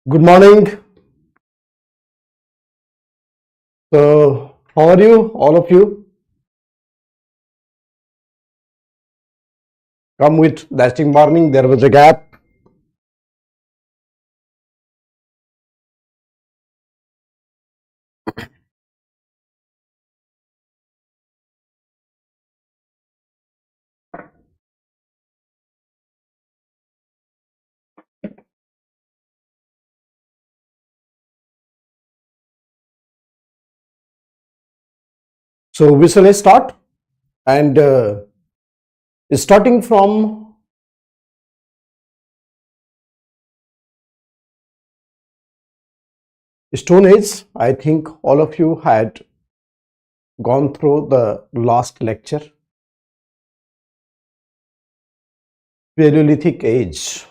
Good morning. So, how are you, all of you? Come with lasting morning. There was a gap. So, we shall start. And starting from Stone Age, I think all of you had gone through the last lecture, Paleolithic Age.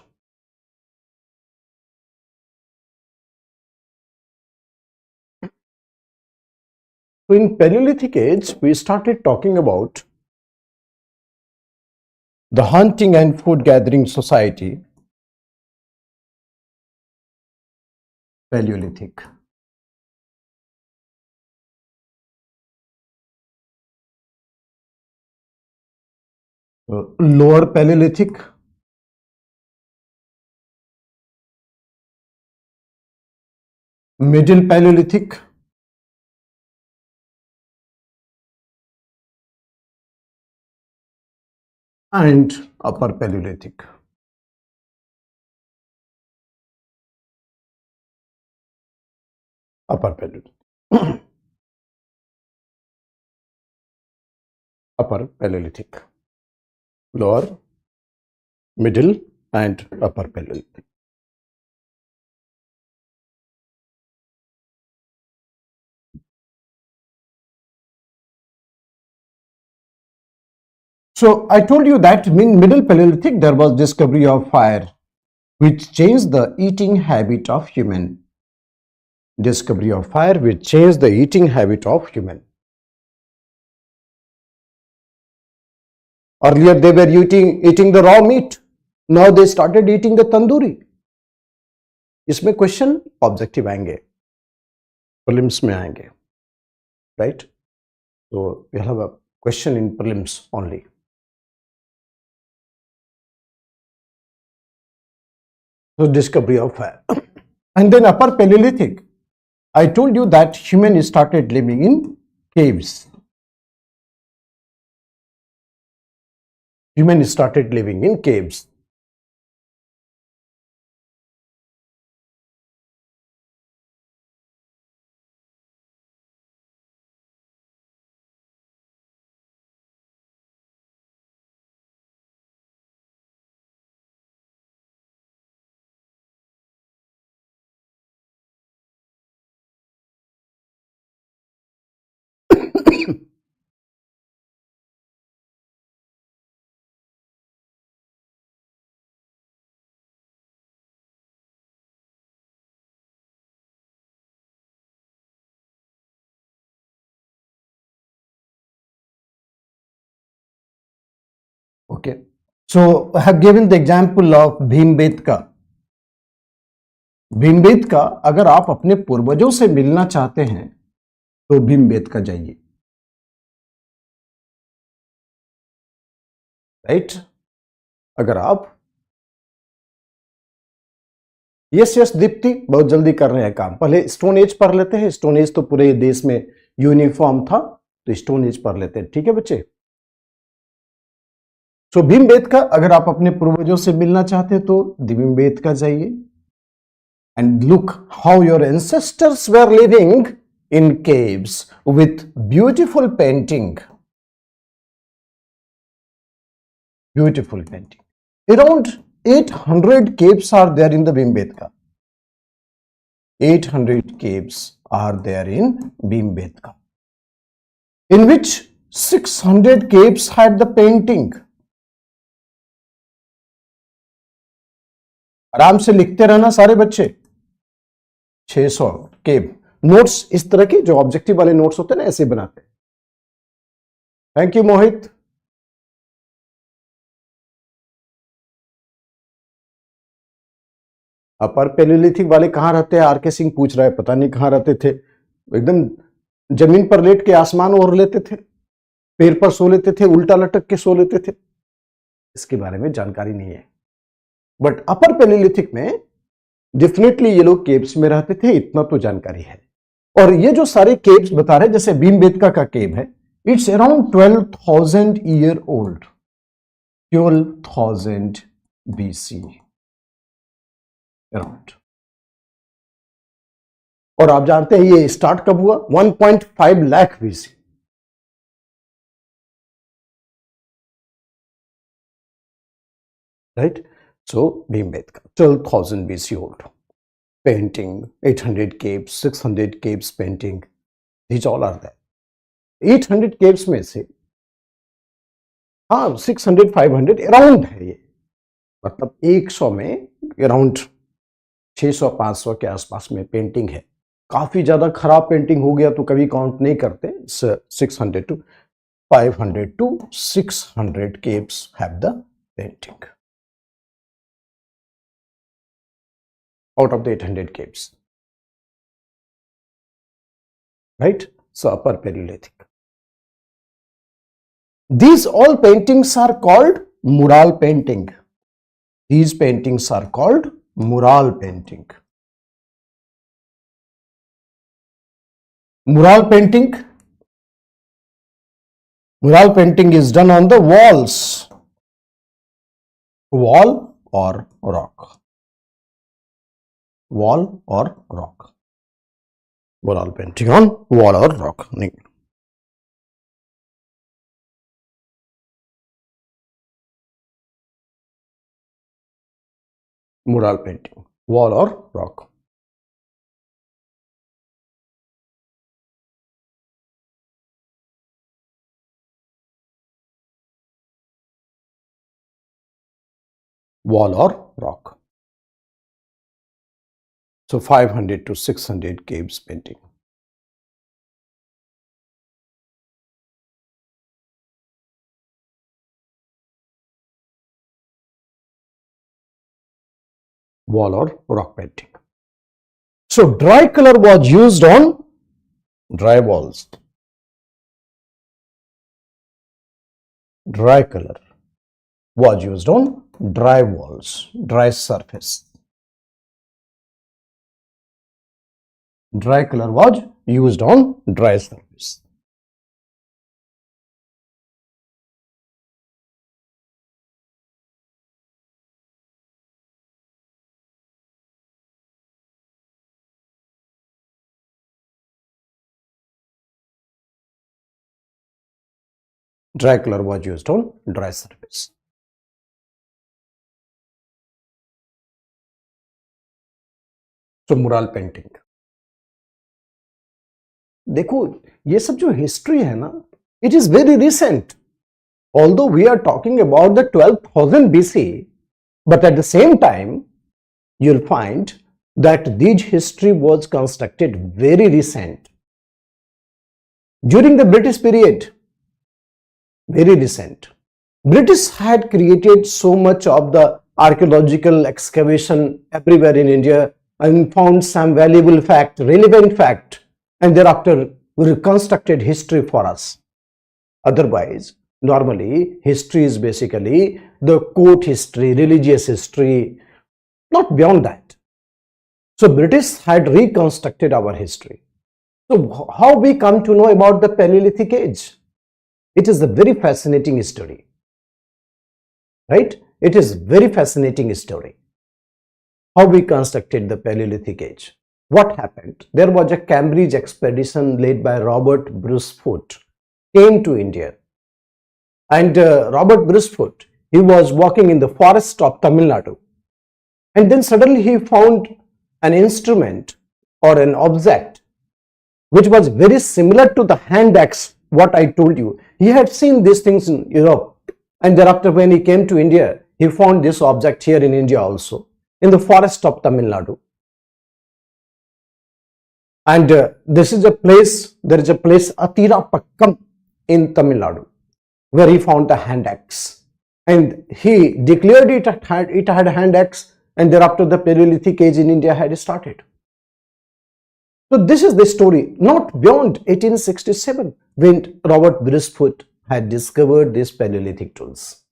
So, in Paleolithic Age, we started talking about the hunting and food gathering society, Paleolithic. Lower Paleolithic, Middle Paleolithic, and Upper Paleolithic. Upper Paleolithic. Upper Paleolithic, lower, middle, and upper Paleolithic. So I told you that in middle Paleolithic there was discovery of fire, which changed the eating habit of human. Discovery of fire which changed the eating habit of human. Earlier they were eating the raw meat. Now they started eating the tandoori. इसमें question objective आएंगे, prelims में आएंगे, right? So we'll have a question in prelims only. So discovery of fire. And then upper Paleolithic, I told you that humans started living in caves. Humans started living in caves. Okay. So I have given the example of Bhimbetka. Bhimbetka, अगर आप अपने पूर्वजों से मिलना चाहते हैं तो भीमबेटका जाइए, राइट? अगर आप यस दीप्ति बहुत जल्दी कर रहे हैं काम. पहले स्टोन एज पढ़ लेते हैं. स्टोन एज तो पूरे देश में यूनिफॉर्म था, तो स्टोन एज पढ़ लेते हैं. ठीक है बच्चे? सो भीमबेटका, अगर आप अपने पूर्वजों से मिलना चाहते हैं तो भीमबेटका जाइए. And look how your ancestors were living in caves with beautiful painting. Beautiful painting. Around 800 caves are there in the Bhimbetka. 800 caves are there in Bhimbetka, in which 600 caves had the painting. आराम से लिखते रहना सारे बच्चे. 600 केव. Notes इस तरह के जो ऑब्जेक्टिव वाले नोट्स होते हैं ना, ऐसे बनाते हैं. Thank you Mohit. Upper Palaeolithic वाले कहाँ रहते हैं? आर के सिंह पूछ रहा है, पता नहीं कहाँ रहते थे। एकदम जमीन पर लेट के आसमान ओढ़ लेते थे, पैर पर सो लेते थे, उल्टा लटक के सो लेते थे, इसके बारे में जानकारी नहीं है। बट अपर पैलियोलिथिक में डेफिनेटली ये लोग केव्स में रहते थे, इतना तो जानकारी है। और ये जो सारे केव्स बता रहे, जैसे भीमबेटका का केव है, it's around 12,000 year old, 12,000 BC around. और आप जानते हैं ये स्टार्ट कब हुआ? 1.5 lakh BC। Right? So Bhimbetka 12,000 BC old, painting 800 caves, 600 caves painting, these all are there. 800 caves में से हाँ 600 500 अराउंड है ये, मतलब 100 में अराउंड 600-500 के आसपास में पेंटिंग है। काफी ज्यादा खराब पेंटिंग हो गया तो कभी काउंट नहीं करते। 600 to 500 to 600 caves have the painting out of the 800 caves, right? So upper Paleolithic. These all paintings are called mural painting. These paintings are called mural painting. Mural painting is done on the walls, wall or rock. Wall or rock. Mural painting on wall or rock. Mural painting, wall or rock. Wall or rock. So 500 to 600 caves painting. Wall or rock painting. So dry color was used on dry walls. Dry color was used on dry walls, dry surface. Dry color was used on dry surface. Dry color was used on dry surface. So mural painting. देखो ये सब जो history है ना, it is very recent. Although we are talking about the 12,000 BC, but at the same time, you'll find that this history was constructed very recent. During the British period, very recent. British had created so much of the archaeological excavation everywhere in India and found some valuable fact, relevant fact, and thereafter reconstructed history for us. Otherwise, normally history is basically the court history, religious history, not beyond that. So British had reconstructed our history. So how we come to know about the Paleolithic age? It is a very fascinating story, right? It is very fascinating story. How we constructed the Paleolithic age. What happened? There was a Cambridge expedition led by Robert Bruce Foote, came to India. And Robert Bruce Foote, he was walking in the forest of Tamil Nadu. And then suddenly he found an instrument or an object which was very similar to the hand axe, what I told you. He had seen these things in Europe. And thereafter when he came to India, he found this object here in India also, in the forest of Tamil Nadu. And this is a place, there is a place Atirapakkam in Tamil Nadu, where he found the hand axe. And he declared it had hand axe and thereafter the Paleolithic age in India had started. So this is the story, not beyond 1867 when Robert Brucefoot had discovered these Paleolithic tools.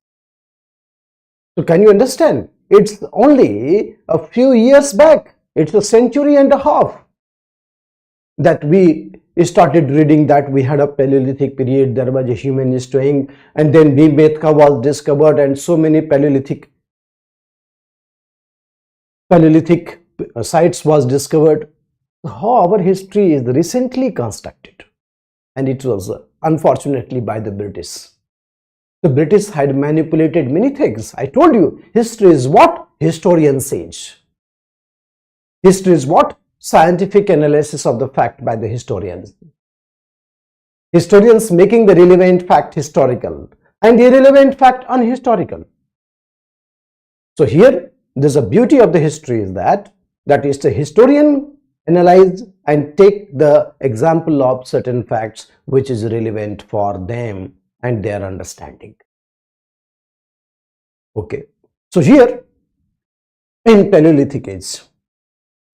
So can you understand? It's only a few years back, it's a century and a half that we started reading that we had a Paleolithic period, there was a human staying, and then Bhimbetka was discovered and so many Paleolithic sites was discovered. How our history is recently constructed, and it was unfortunately by the British. The British had manipulated many things. I told you, history is what historians say. History is what? Scientific analysis of the fact by the historians. Historians making the relevant fact historical and irrelevant fact unhistorical. So here, there's a beauty of the history is that is the historian analyze and take the example of certain facts which is relevant for them and their understanding. Okay, so here in Paleolithic age,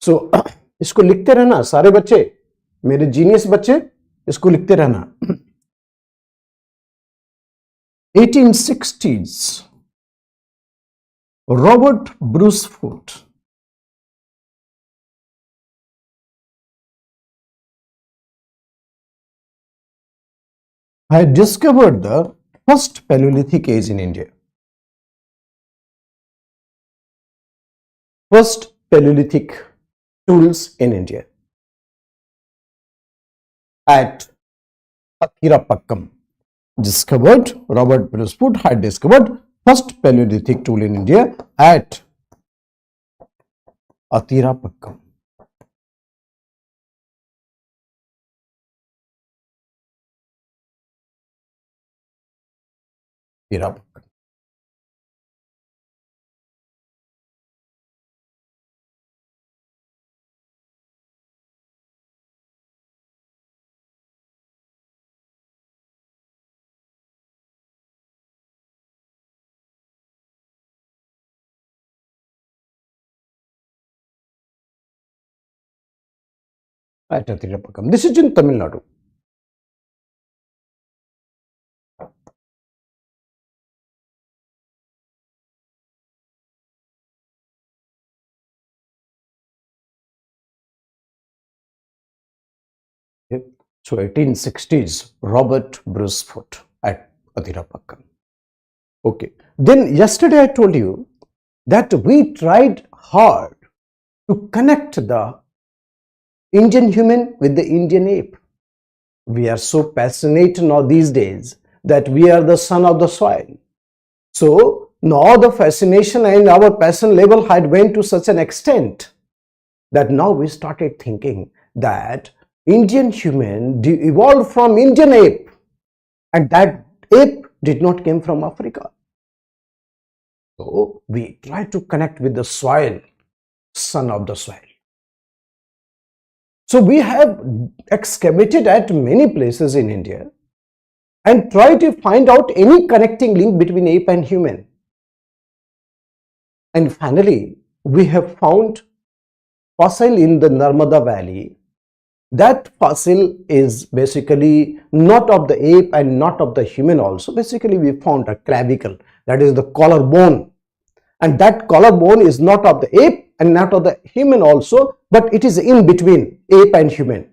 so इसको लिखते रहना सारे बच्चे, मेरे genius बच्चे इसको लिखते रहना. 1860s, Robert Brucefoot had discovered the first Paleolithic age in India. First Paleolithic tools in India at Athirapakkam. Discovered, Robert Brucefoot had discovered first Paleolithic tool in India at Athirapakkam. Athirapakkam. At Athirapakkam. This is in Tamil Nadu. Okay. So 1860s, Robert Brucefoot at Athirapakkam. Okay. Then yesterday I told you that we tried hard to connect the Indian human with the Indian ape. We are so passionate now these days that we are the son of the soil. So now the fascination and our passion level had went to such an extent that now we started thinking that Indian human evolved from Indian ape, and that ape did not come from Africa. So we try to connect with the soil, son of the soil. So we have excavated at many places in India and try to find out any connecting link between ape and human. And finally, we have found fossil in the Narmada Valley. That fossil is basically not of the ape and not of the human also. Basically, we found a clavicle, that is the collarbone. And that collarbone is not of the ape and not of the human also, but it is in between ape and human.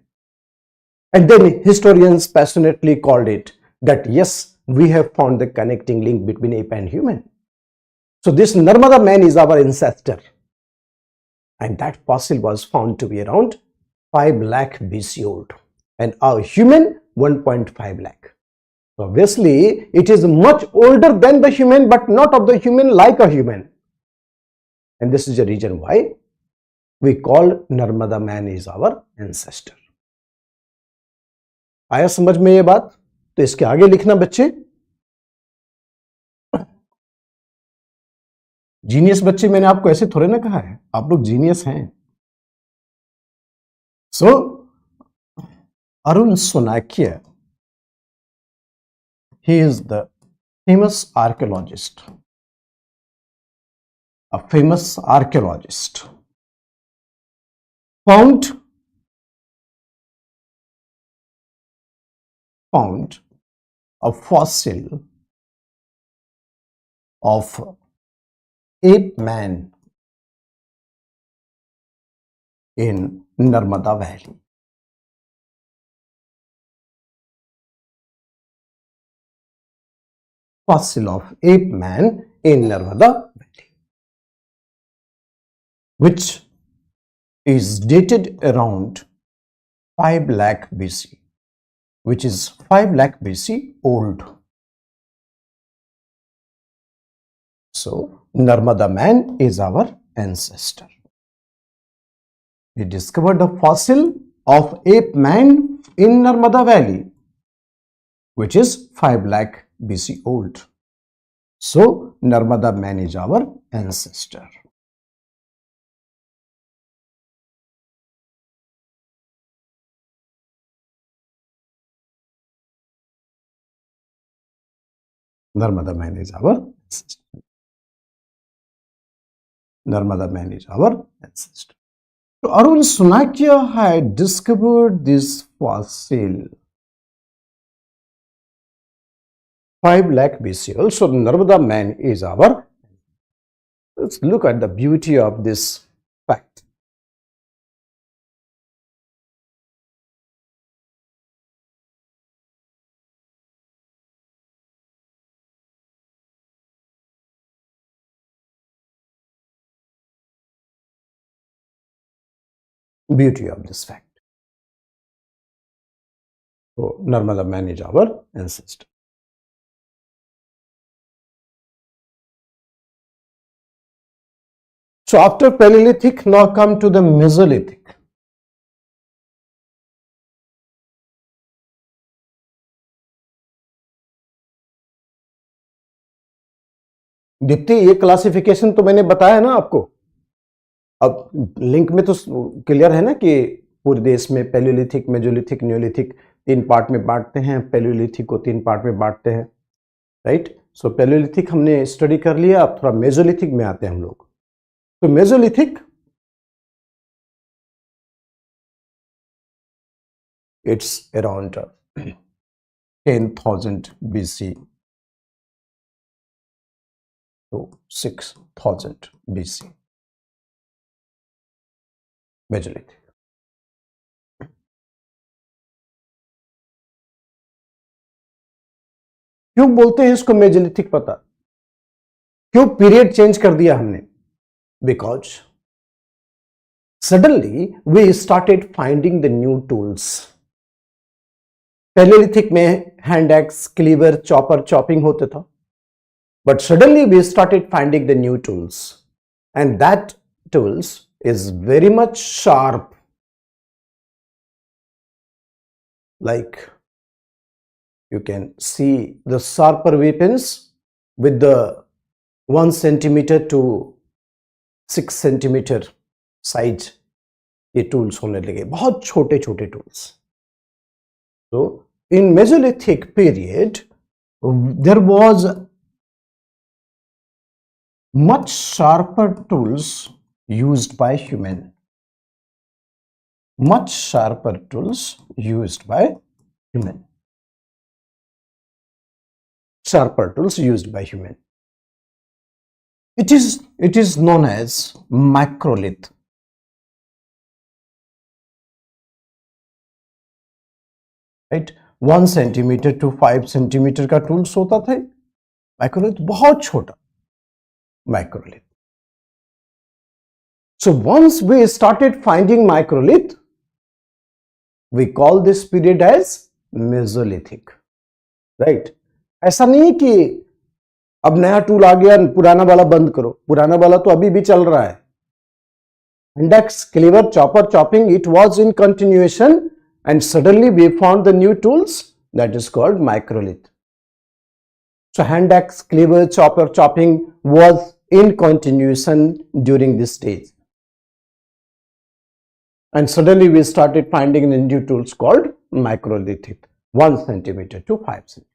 And then historians passionately called it that yes, we have found the connecting link between ape and human. So this Narmada man is our ancestor. And that fossil was found to be around 5 lakh BC old, and our human 1.5 lakh. So obviously, it is much older than the human, but not of the human like a human. And this is the reason why we call Narmada man is our ancestor. आया समझ में ये बात? तो इसके आगे लिखना बच्चे. जीनियस बच्चे मैंने आपको ऐसे थोड़े ना कहा है, आप लोग जीनियस हैं. So, Arun Sonakya, he is the famous archaeologist. a famous archaeologist, found a fossil of ape man in Narmada Valley. Fossil of ape man in Narmada Valley, which is dated around 5 lakh BC, which is 5 lakh BC old. So, Narmada man is our ancestor. We discovered a fossil of ape man in Narmada Valley, which is 5 lakh BC old. So, Narmada man is our ancestor. Narmada man is our ancestor. Narmada man is our ancestor. So, Arun Sunakya had discovered this fossil 5 lakh BC. Also, Narmada man is our. Let's look at the beauty of this fact. Beauty of this fact. So, Narmada man is our ancestor. So, after Paleolithic, now come to the Mesolithic. Deepti, ये classification तो मैंने बताया ना आपको. अब link में तो clear है ना कि पूरे देश में पैलियोलिथिक, मेजोलिथिक, न्यूलिथिक 3 पार्ट में बांटते हैं. पैलियोलिथिक को 3 पार्ट में बांटते हैं, राइट. सो पैलियोलिथिक हमने स्टडी कर लिया. अब थोड़ा मेजोलिथिक में आते हैं हम लोग. तो Mesolithic, it's around 10,000 BC to 6,000 BC. Mesolithic. क्यों बोलते हैं इसको मेजोलिथिक? पता क्यों पीरियड चेंज कर दिया हमने? Because suddenly we started finding the new tools. Palaeolithic में hand axe, cleaver, chopper, chopping होता था. But suddenly we started finding the new tools, and that tools is very much sharp. Like you can see the sharper weapons with the 1 centimeter to 6 centimeter size. ये tools होने लगे, बहुत छोटे छोटे tools. So in Mesolithic period there was much sharper tools used by human. Much sharper tools used by human. Sharper tools used by human. It is known as microlith. Right? 1 centimeter to 5 centimeter का tools होता था. Microlith बहुत छोटा. Microlith. So once we started finding microlith, we call this period as Mesolithic, right? ऐसा नहीं कि अब नया टूल आ गया, पुराना वाला बंद करो. पुराना वाला तो अभी भी चल रहा है. Index, cleaver, chopper, chopping, it was in continuation, and suddenly we found the new tools, that is called microlith. So hand axe, cleaver, chopper, chopping was in continuation during this stage. And suddenly we started finding the new tools called microlithic, 1 centimeter to 5 centimeter.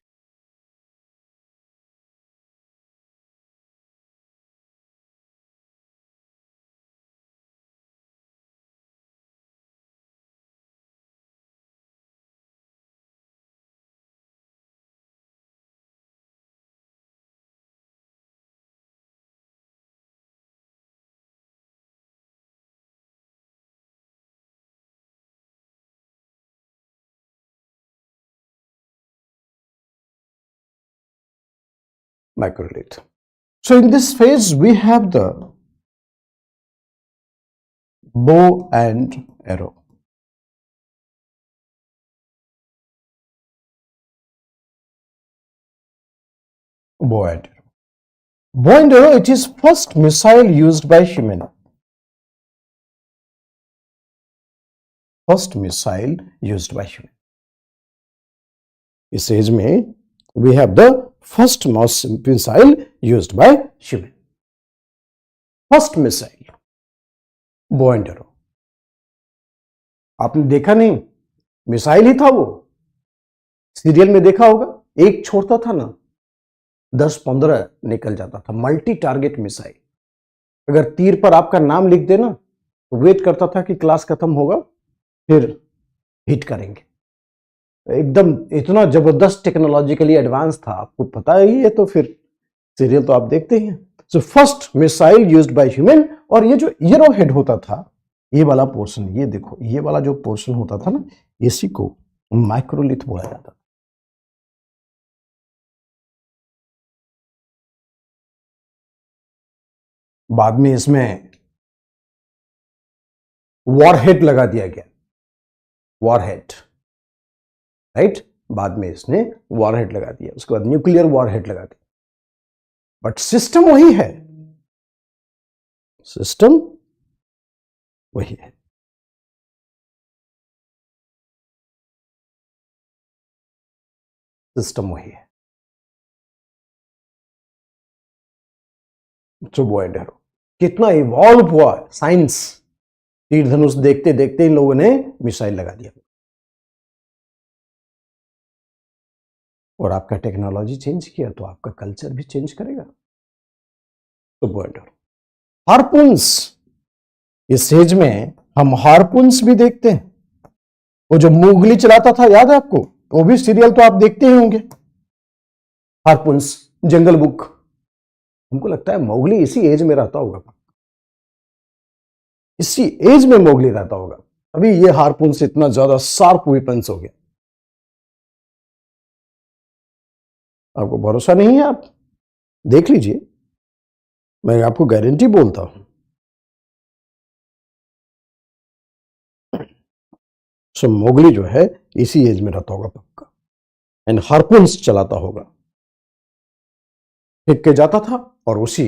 Microlith. So in this phase we have the bow and arrow. Bow and arrow. Bow and arrow, it is first missile used by human. First missile used by human. इस as में we have the first missile used by human. First missile, bow and arrow. आपने देखा नहीं, missile ही था वो. Serial में देखा होगा, एक छोड़ता था ना, 10-15 निकल जाता था. Multi target missile. अगर तीर पर आपका नाम लिख देना तो वेट करता था कि क्लास खत्म होगा फिर हिट करेंगे. एकदम इतना जबरदस्त टेक्नोलॉजिकली एडवांस था, आपको पता ही है, तो फिर सीरियल तो आप देखते ही हैं. So first missile used by human. और ये जो एरो हेड होता था, ये वाला पोर्शन, ये देखो, ये वाला जो पोर्शन होता था ना, इसी को माइक्रोलिथ बोला जाता था. बाद में इसमें वॉरहेड लगा दिया गया. Warhead, right. बाद में इसने वॉरहेड लगा दिया, उसके बाद न्यूक्लियर वॉरहेड लगा दिया. बट सिस्टम वही है. सिस्टम वही है. सिस्टम वही है. जो बो एंड एरो कितना इवॉल्व हुआ साइंस. तीर धनुष देखते देखते इन लोगों ने मिसाइल लगा दिया. और आपका टेक्नोलॉजी चेंज किया तो आपका कल्चर भी चेंज करेगा. तो बो एंड एरो. हार्पून्स, इस एज में हम हार्पून्स भी देखते हैं. वो जो मोगली चलाता था, याद है आपको? वो भी सीरियल तो आप देखते ही होंगे. हार्पून्स, जंगल बुक. हमको लगता है मोगली इसी एज में रहता होगा. इसी एज में मोगली रहता होगा. अभी ये हार्पून से इतना ज्यादा शार्प वेपन्स हो गया. आपको भरोसा नहीं है? आप देख लीजिए, मैं आपको गारंटी बोलता हूं. सो मोगली जो है इसी एज में रहता होगा पक्का. एंड हार्पून्स चलाता होगा. फेंक के जाता था और उसी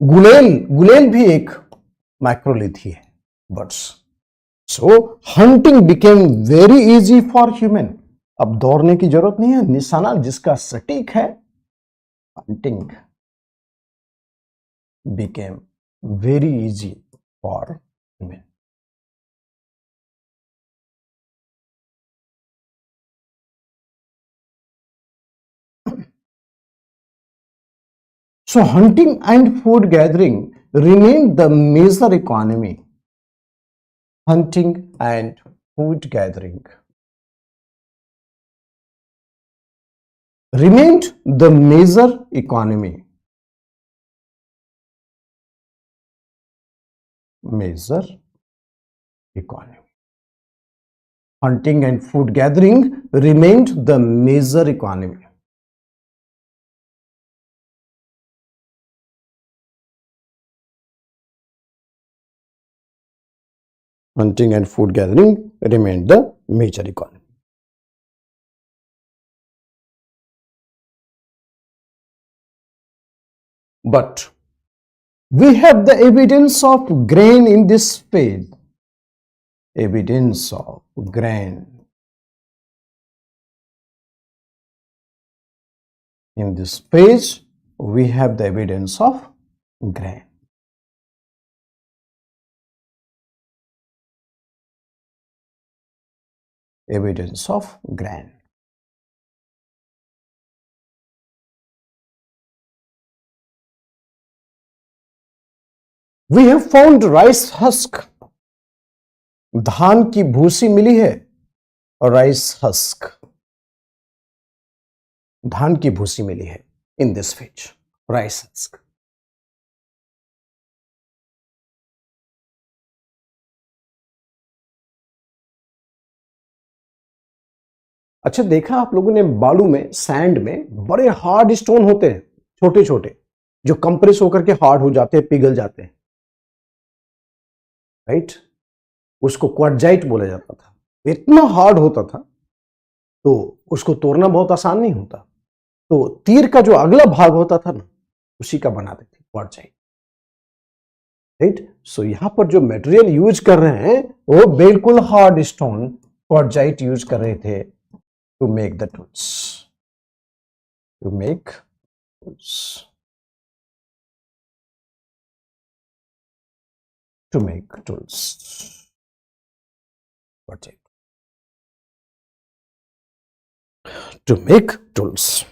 गुलेल, गुलेल भी एक माइक्रोलिथ ही है. Birds. So hunting became very easy for human. अब दौड़ने की जरूरत नहीं है, निशाना जिसका सटीक है. Hunting became very easy for human. So hunting and food gathering remained the major economy. Hunting and food gathering remained the major economy. Major economy. Hunting and food gathering remained the major economy. Hunting and food gathering remained the major economy. But we have the evidence of grain in this phase. Evidence of grain in this phase. We have the evidence of grain. Evidence of grain. We have found rice husk. धान की भूसी मिली है. और rice husk, धान की भूसी मिली है. In this phase, rice husk. अच्छा, देखा आप लोगों ने बालू में, सैंड में बड़े हार्ड स्टोन होते हैं, छोटे छोटे, जो कंप्रेस होकर के हार्ड हो जाते हैं, पिघल जाते हैं, राइट? उसको क्वार्टजाइट बोला जाता था। इतना हार्ड होता था तो उसको तोड़ना बहुत आसान नहीं होता, तो तीर का जो अगला भाग होता था ना, उसी का बनाते थे क्वार्टजाइट, राइट? सो यहां पर जो मटेरियल यूज कर रहे हैं वो बिल्कुल हार्ड स्टोन क्वार्टजाइट यूज कर रहे थे to make the tools, to make tools, to make tools, quartzite, to make tools.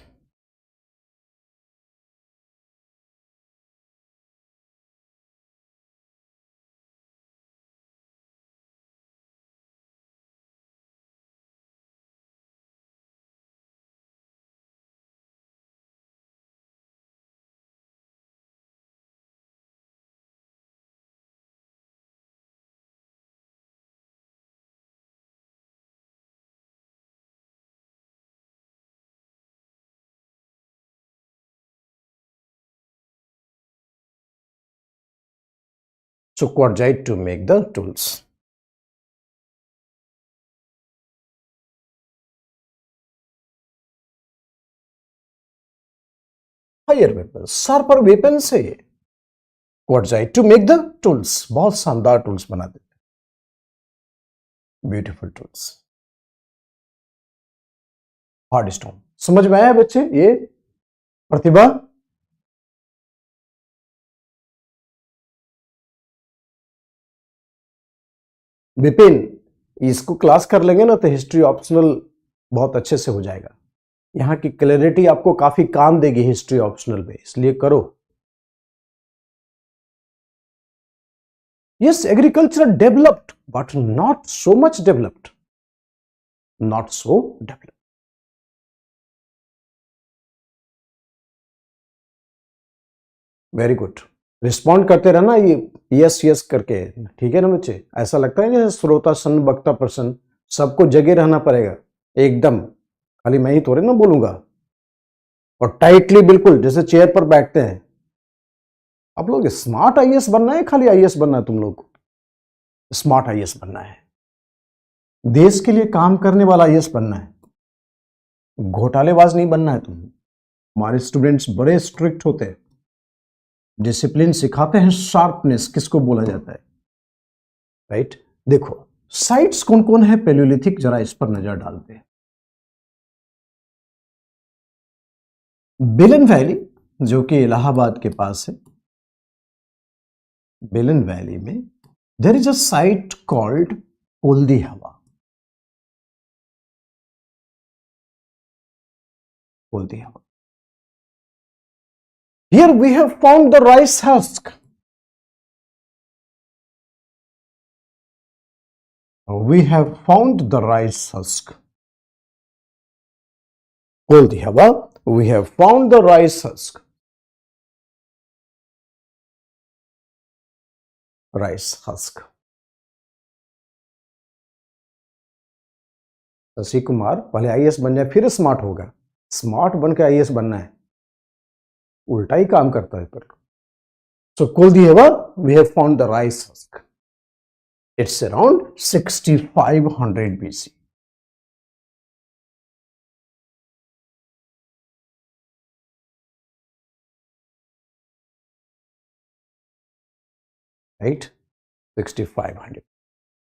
So quartzite to make the tools. Higher weapons, sharper weapons है ये। Quartzite to make the tools, बहुत शानदार tools बना देते, beautiful tools. Hard stone, समझ में आया बच्चे? ये प्रतिभा, विपिन, इसको क्लास कर लेंगे ना तो हिस्ट्री ऑप्शनल बहुत अच्छे से हो जाएगा। यहाँ की क्लैरिटी आपको काफी काम देगी हिस्ट्री ऑप्शनल में, इसलिए करो। Yes, agriculture developed, but not so much developed. Not so developed. Very good, respond करते रहना, ये यस यस करके, ठीक है ना बच्चे? ऐसा लगता है जैसे श्रोता सन वक्ता प्रसन्न, सबको जगे रहना पड़ेगा एकदम, खाली मैं ही थोड़े ना बोलूंगा, और टाइटली बिल्कुल जैसे चेयर पर बैठते हैं। आप लोग स्मार्ट आईएएस बनना है, खाली आईएएस बनना है? तुम लोग को स्मार्ट आईएएस बनना है, देश के लिए काम करने वाला आईएएस बनना है, घोटालेबाज नहीं बनना है तुम। हमारे स्टूडेंट्स बड़े स्ट्रिक्ट होते हैं, डिसिप्लिन सिखाते हैं, शार्पनेस किसको बोला जाता है, राइट? देखो साइट्स कौन कौन है पैलियोलिथिक, जरा इस पर नजर डालते हैं। बेलन वैली जो कि इलाहाबाद के पास है, बेलन वैली में there is a site called Koldihwa, कोल्दी हवा। Here we have found the rice husk. We have found the rice husk. Koldhi Hava, we have found the rice husk. Rice husk. Shashi Kumar पहले IAS बन जाए फिर smart होगा, smart बन के IAS बनना है, उल्टा ही काम करता है पर। So Koldhi Hava, we have found the rice husk. It's around 6500 BC. Right? 6500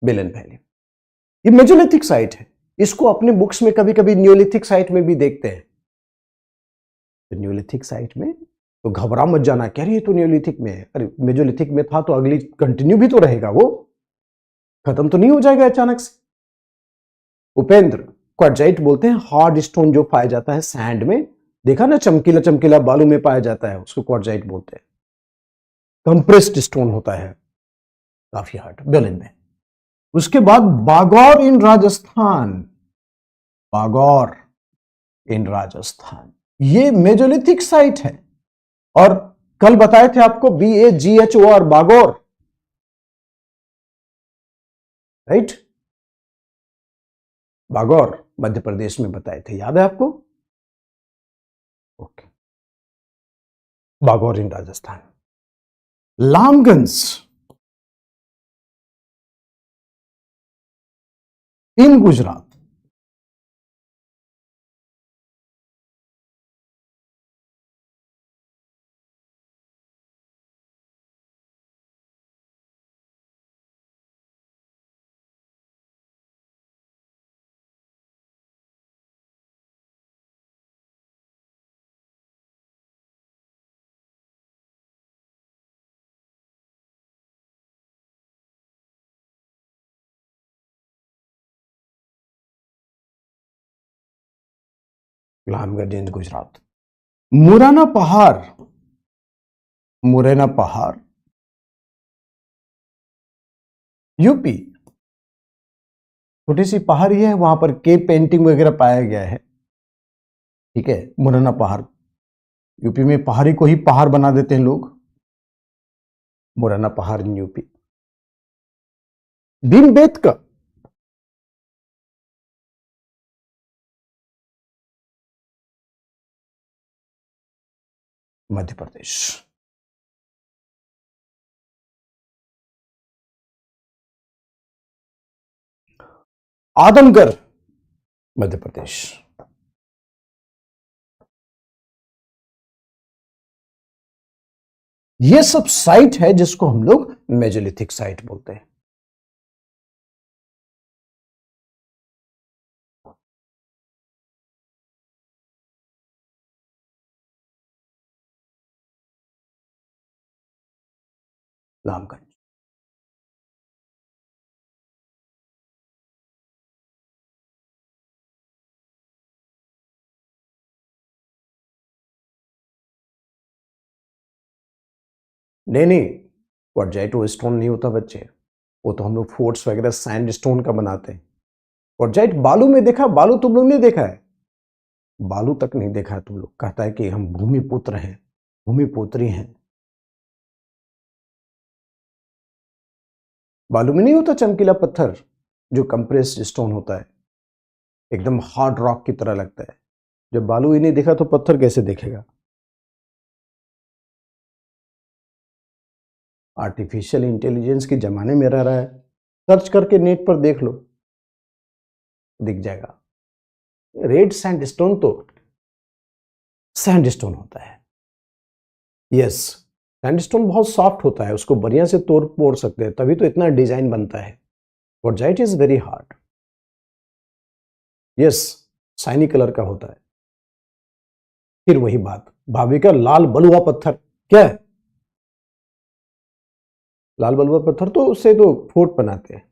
बेलन वैली। ये मेजोलिथिक साइट है, इसको अपने बुक्स में कभी कभी न्यूलिथिक साइट में भी देखते हैं। तो न्यूलिथिक साइट में तो घबरा मत जाना, कह रही है तो न्यूलिथिक में है, अरे मेजोलिथिक में था तो अगली कंटिन्यू भी तो रहेगा, वो खत्म तो नहीं हो जाएगा अचानक से। उपेंद्र, क्वार्टजाइट बोलते हैं हार्ड स्टोन जो पाया जाता है सैंड में, देखा ना, चमकीला चमकीला बालू में पाया जाता है, उसको क्वार्टजाइट बोलते हैं। कंप्रेस्ड स्टोन होता है काफी हार्ड बेलन में। उसके बाद बागौर इन राजस्थान, बागौर इन राजस्थान, ये मेजोलिथिक साइट है। और कल बताए थे आपको BAGHOR, बागौर, राइट? बागौर मध्य प्रदेश में बताए थे, याद है आपको? ओके। बागौर इन राजस्थान, लामगंज इन गुजरात, लामगंज इन गुजरात, मुरैना पहाड़, मुरैना पहाड़ यूपी, छोटी सी पहाड़ी है, वहां पर केव पेंटिंग वगैरह पाया गया है, ठीक है। मुरैना पहाड़, यूपी में पहाड़ी को ही पहाड़ बना देते हैं लोग। मुरैना पहाड़ इन यूपी। भीमबेटका, मध्य प्रदेश। आदमगढ़, मध्य प्रदेश। ये सब साइट है जिसको हम लोग मेजोलिथिक साइट बोलते हैं। लामगंज, नहीं, क्वार्टजाइट वो स्टोन नहीं होता बच्चे, वो तो हम लोग फोर्ट्स वगैरह सैंड स्टोन का बनाते हैं। क्वार्टजाइट बालू में देखा, बालू तुम लोग नहीं देखा है, बालू तक नहीं देखा है तुम लोग। कहता है कि हम भूमिपुत्र हैं, भूमिपुत्री हैं। बालू में नहीं होता चमकीला पत्थर जो कंप्रेस्ड स्टोन होता है, एकदम हार्ड रॉक की तरह लगता है। जब बालू ही नहीं देखा तो पत्थर कैसे देखेगा? आर्टिफिशियल इंटेलिजेंस के जमाने में रह रहा है, सर्च करके नेट पर देख लो, दिख जाएगा। रेड सैंडस्टोन तो सैंडस्टोन होता है, यस। सैंडस्टोन बहुत सॉफ्ट होता है, उसको बढ़िया से तोड़ फोड़ सकते हैं, तभी तो इतना डिजाइन बनता है। Quartzite is very hard, yes, shiny colour का होता है। फिर वही बात, भाभी का लाल बलुआ पत्थर क्या है? लाल बलुआ पत्थर तो उससे तो फोर्ट बनाते हैं,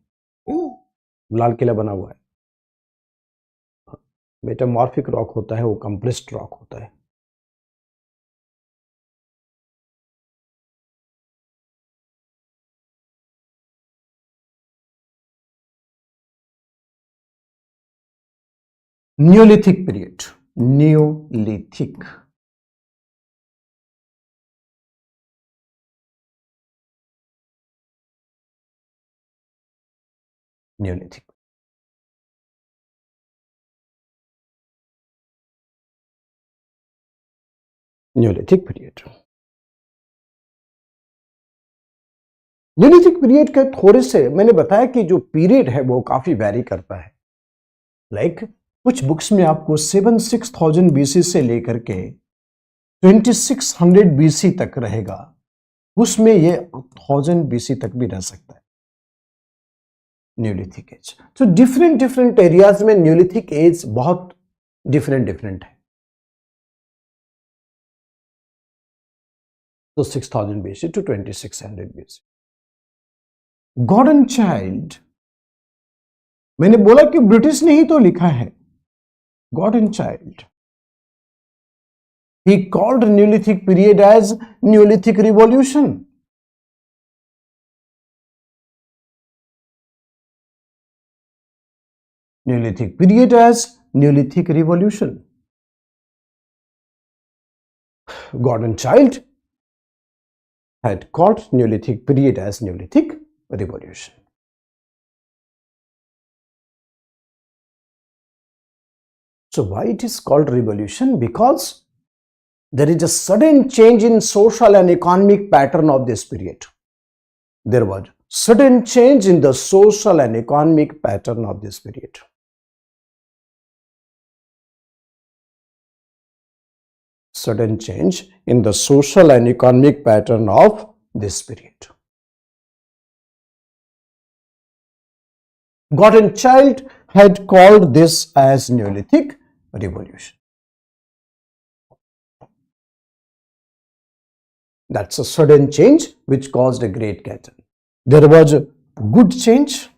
लाल किला बना हुआ है। मेटामॉर्फिक रॉक होता है, वो कंप्रेस्ड रॉक होता है। Neolithic period, Neolithic, Neolithic, Neolithic period. Neolithic period के थोड़े से मैंने बताया कि जो पीरियड है वो काफी वैरी करता है। लाइक कुछ बुक्स में आपको 7,600 बीसी से लेकर के 2,600 बीसी तक रहेगा, उसमें ये 1000 बीसी तक भी रह सकता है न्यूलिथिक एज। तो डिफरेंट डिफरेंट एरियाज में न्यूलिथिक एज बहुत डिफरेंट डिफरेंट है। तो 6,000 BC to 2,600 BC. Gordon Childe, मैंने बोला कि ब्रिटिश ने ही तो लिखा है Gordon Childe. He called Neolithic period as Neolithic Revolution. Neolithic period as Neolithic Revolution. God and Child had called Neolithic period as Neolithic Revolution. So why it is called revolution? Because there is a sudden change in social and economic pattern of this period. There was sudden change in the social and economic pattern of this period. Sudden change in the social and economic pattern of this period. Gordon Childe had called this as Neolithic revolution. That's a sudden change which caused a great pattern. There was a good change.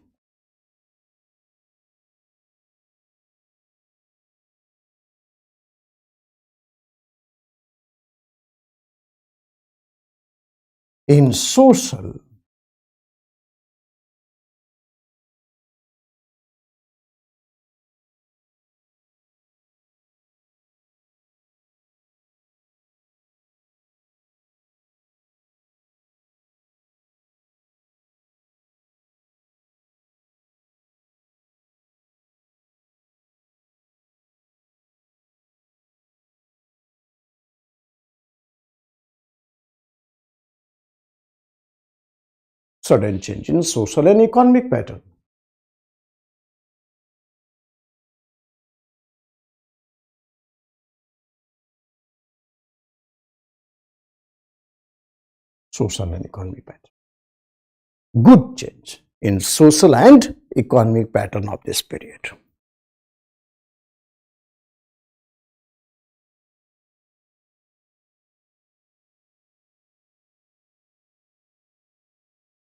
In social sudden change in social and economic pattern. Social and economic pattern. Good change in social and economic pattern of this period.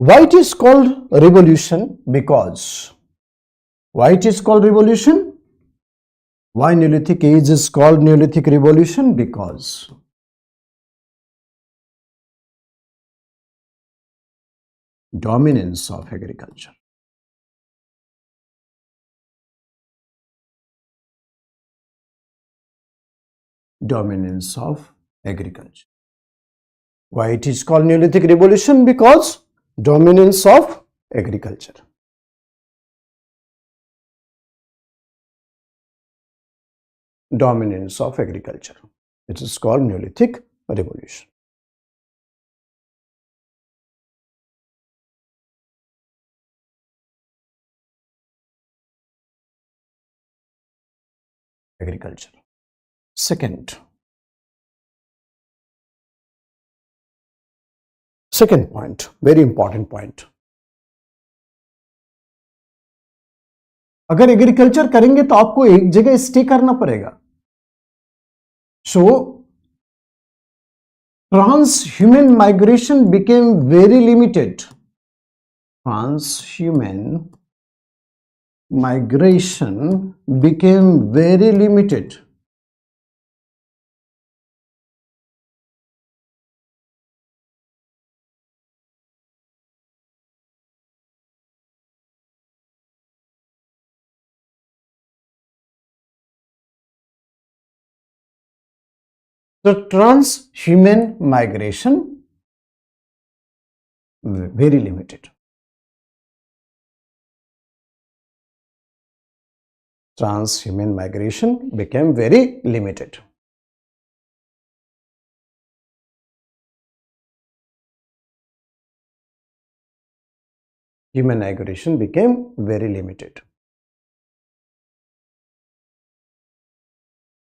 Why it is called revolution? Because why it is called revolution? Why Neolithic age is called Neolithic revolution? Because dominance of agriculture. Dominance of agriculture. Why it is called Neolithic revolution? Because dominance of agriculture. Dominance of agriculture. It is called Neolithic revolution. Agriculture. Second point, very important point. अगर agriculture करेंगे तो आपको एक जगह stay करना पड़ेगा. So transhuman migration became very limited. Transhuman migration became very limited. So transhuman migration very limited. Transhuman migration became very limited. Human migration became very limited.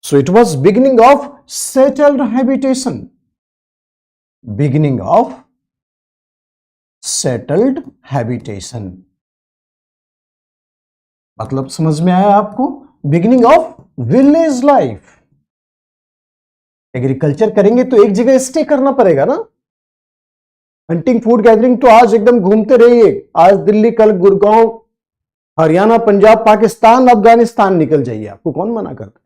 So it was beginning of settled habitation. Beginning of settled habitation. मतलब समझ में आया आपको? Beginning of village life. Agriculture करेंगे तो एक जगह stay करना पड़ेगा ना. हंटिंग फूड गैदरिंग तो आज एकदम घूमते रहिए. आज दिल्ली, कल गुड़गांव, हरियाणा, पंजाब, पाकिस्तान, अफगानिस्तान निकल जाइए. आपको कौन मना करता है?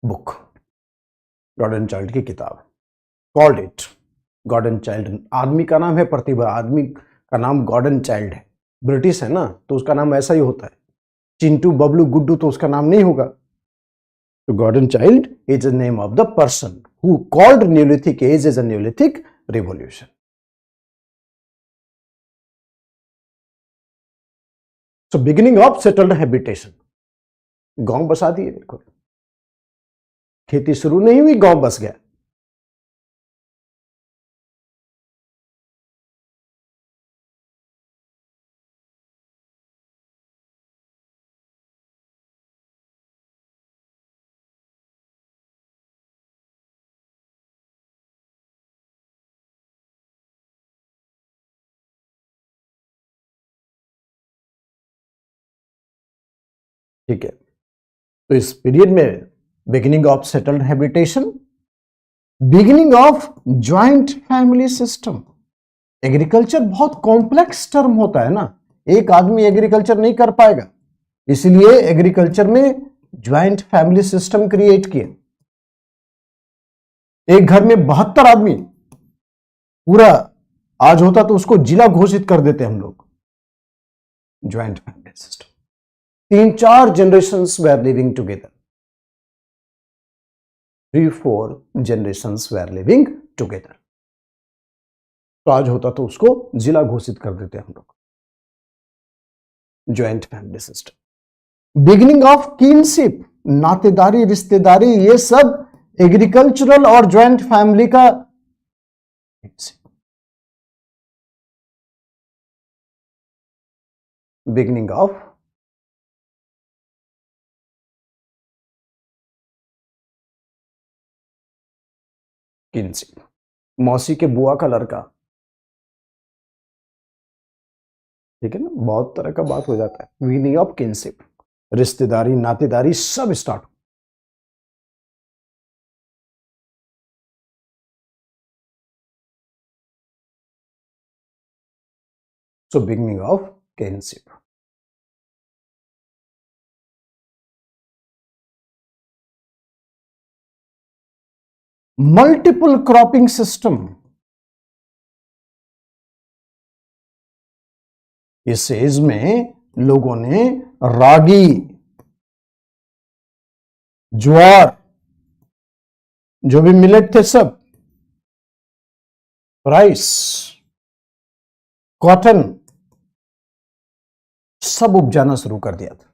बुक, गॉर्डन चाइल्ड की किताब. Called it Gordon Childe. आदमी का नाम है प्रतिभा. आदमी का नाम गॉर्डन चाइल्ड है. ब्रिटिश है ना, तो उसका नाम ऐसा ही होता है. चिंटू, बबलू, गुड्डू तो उसका नाम नहीं होगा. तो Gordon Childe is the name of the person who called Neolithic age as a Neolithic revolution. So beginning of settled habitation. गांव बसा दिए, बिल्कुल खेती शुरू नहीं हुई, गांव बस गया. ठीक है, तो इस पीरियड में beginning of settled habitation, beginning of joint family system. Agriculture बहुत कॉम्प्लेक्स टर्म होता है ना, एक आदमी एग्रीकल्चर नहीं कर पाएगा, इसलिए एग्रीकल्चर में ज्वाइंट फैमिली सिस्टम क्रिएट किए. एक घर में 72 आदमी पूरा आज होता तो उसको जिला घोषित कर देते हम लोग. Joint family system, 3-4 generations were living together. 3-4 generations were living together. तो आज होता तो उसको जिला घोषित कर देते हम लोग. Joint family system. Beginning of kinship, नातेदारी, रिश्तेदारी, ये सब एग्रीकल्चरल और ज्वाइंट फैमिली का. बिगिनिंग ऑफ किनशिप, मौसी के बुआ का लड़का. ठीक है ना, बहुत तरह का बात हो जाता है. बिगिनिंग ऑफ किनशिप, रिश्तेदारी, नातेदारी सब start. So beginning of kinship. Multiple cropping system. इस एज में लोगों ने रागी, ज्वार, जो भी मिलेट थे सब, राइस, कॉटन, सब उपजाना शुरू कर दिया था.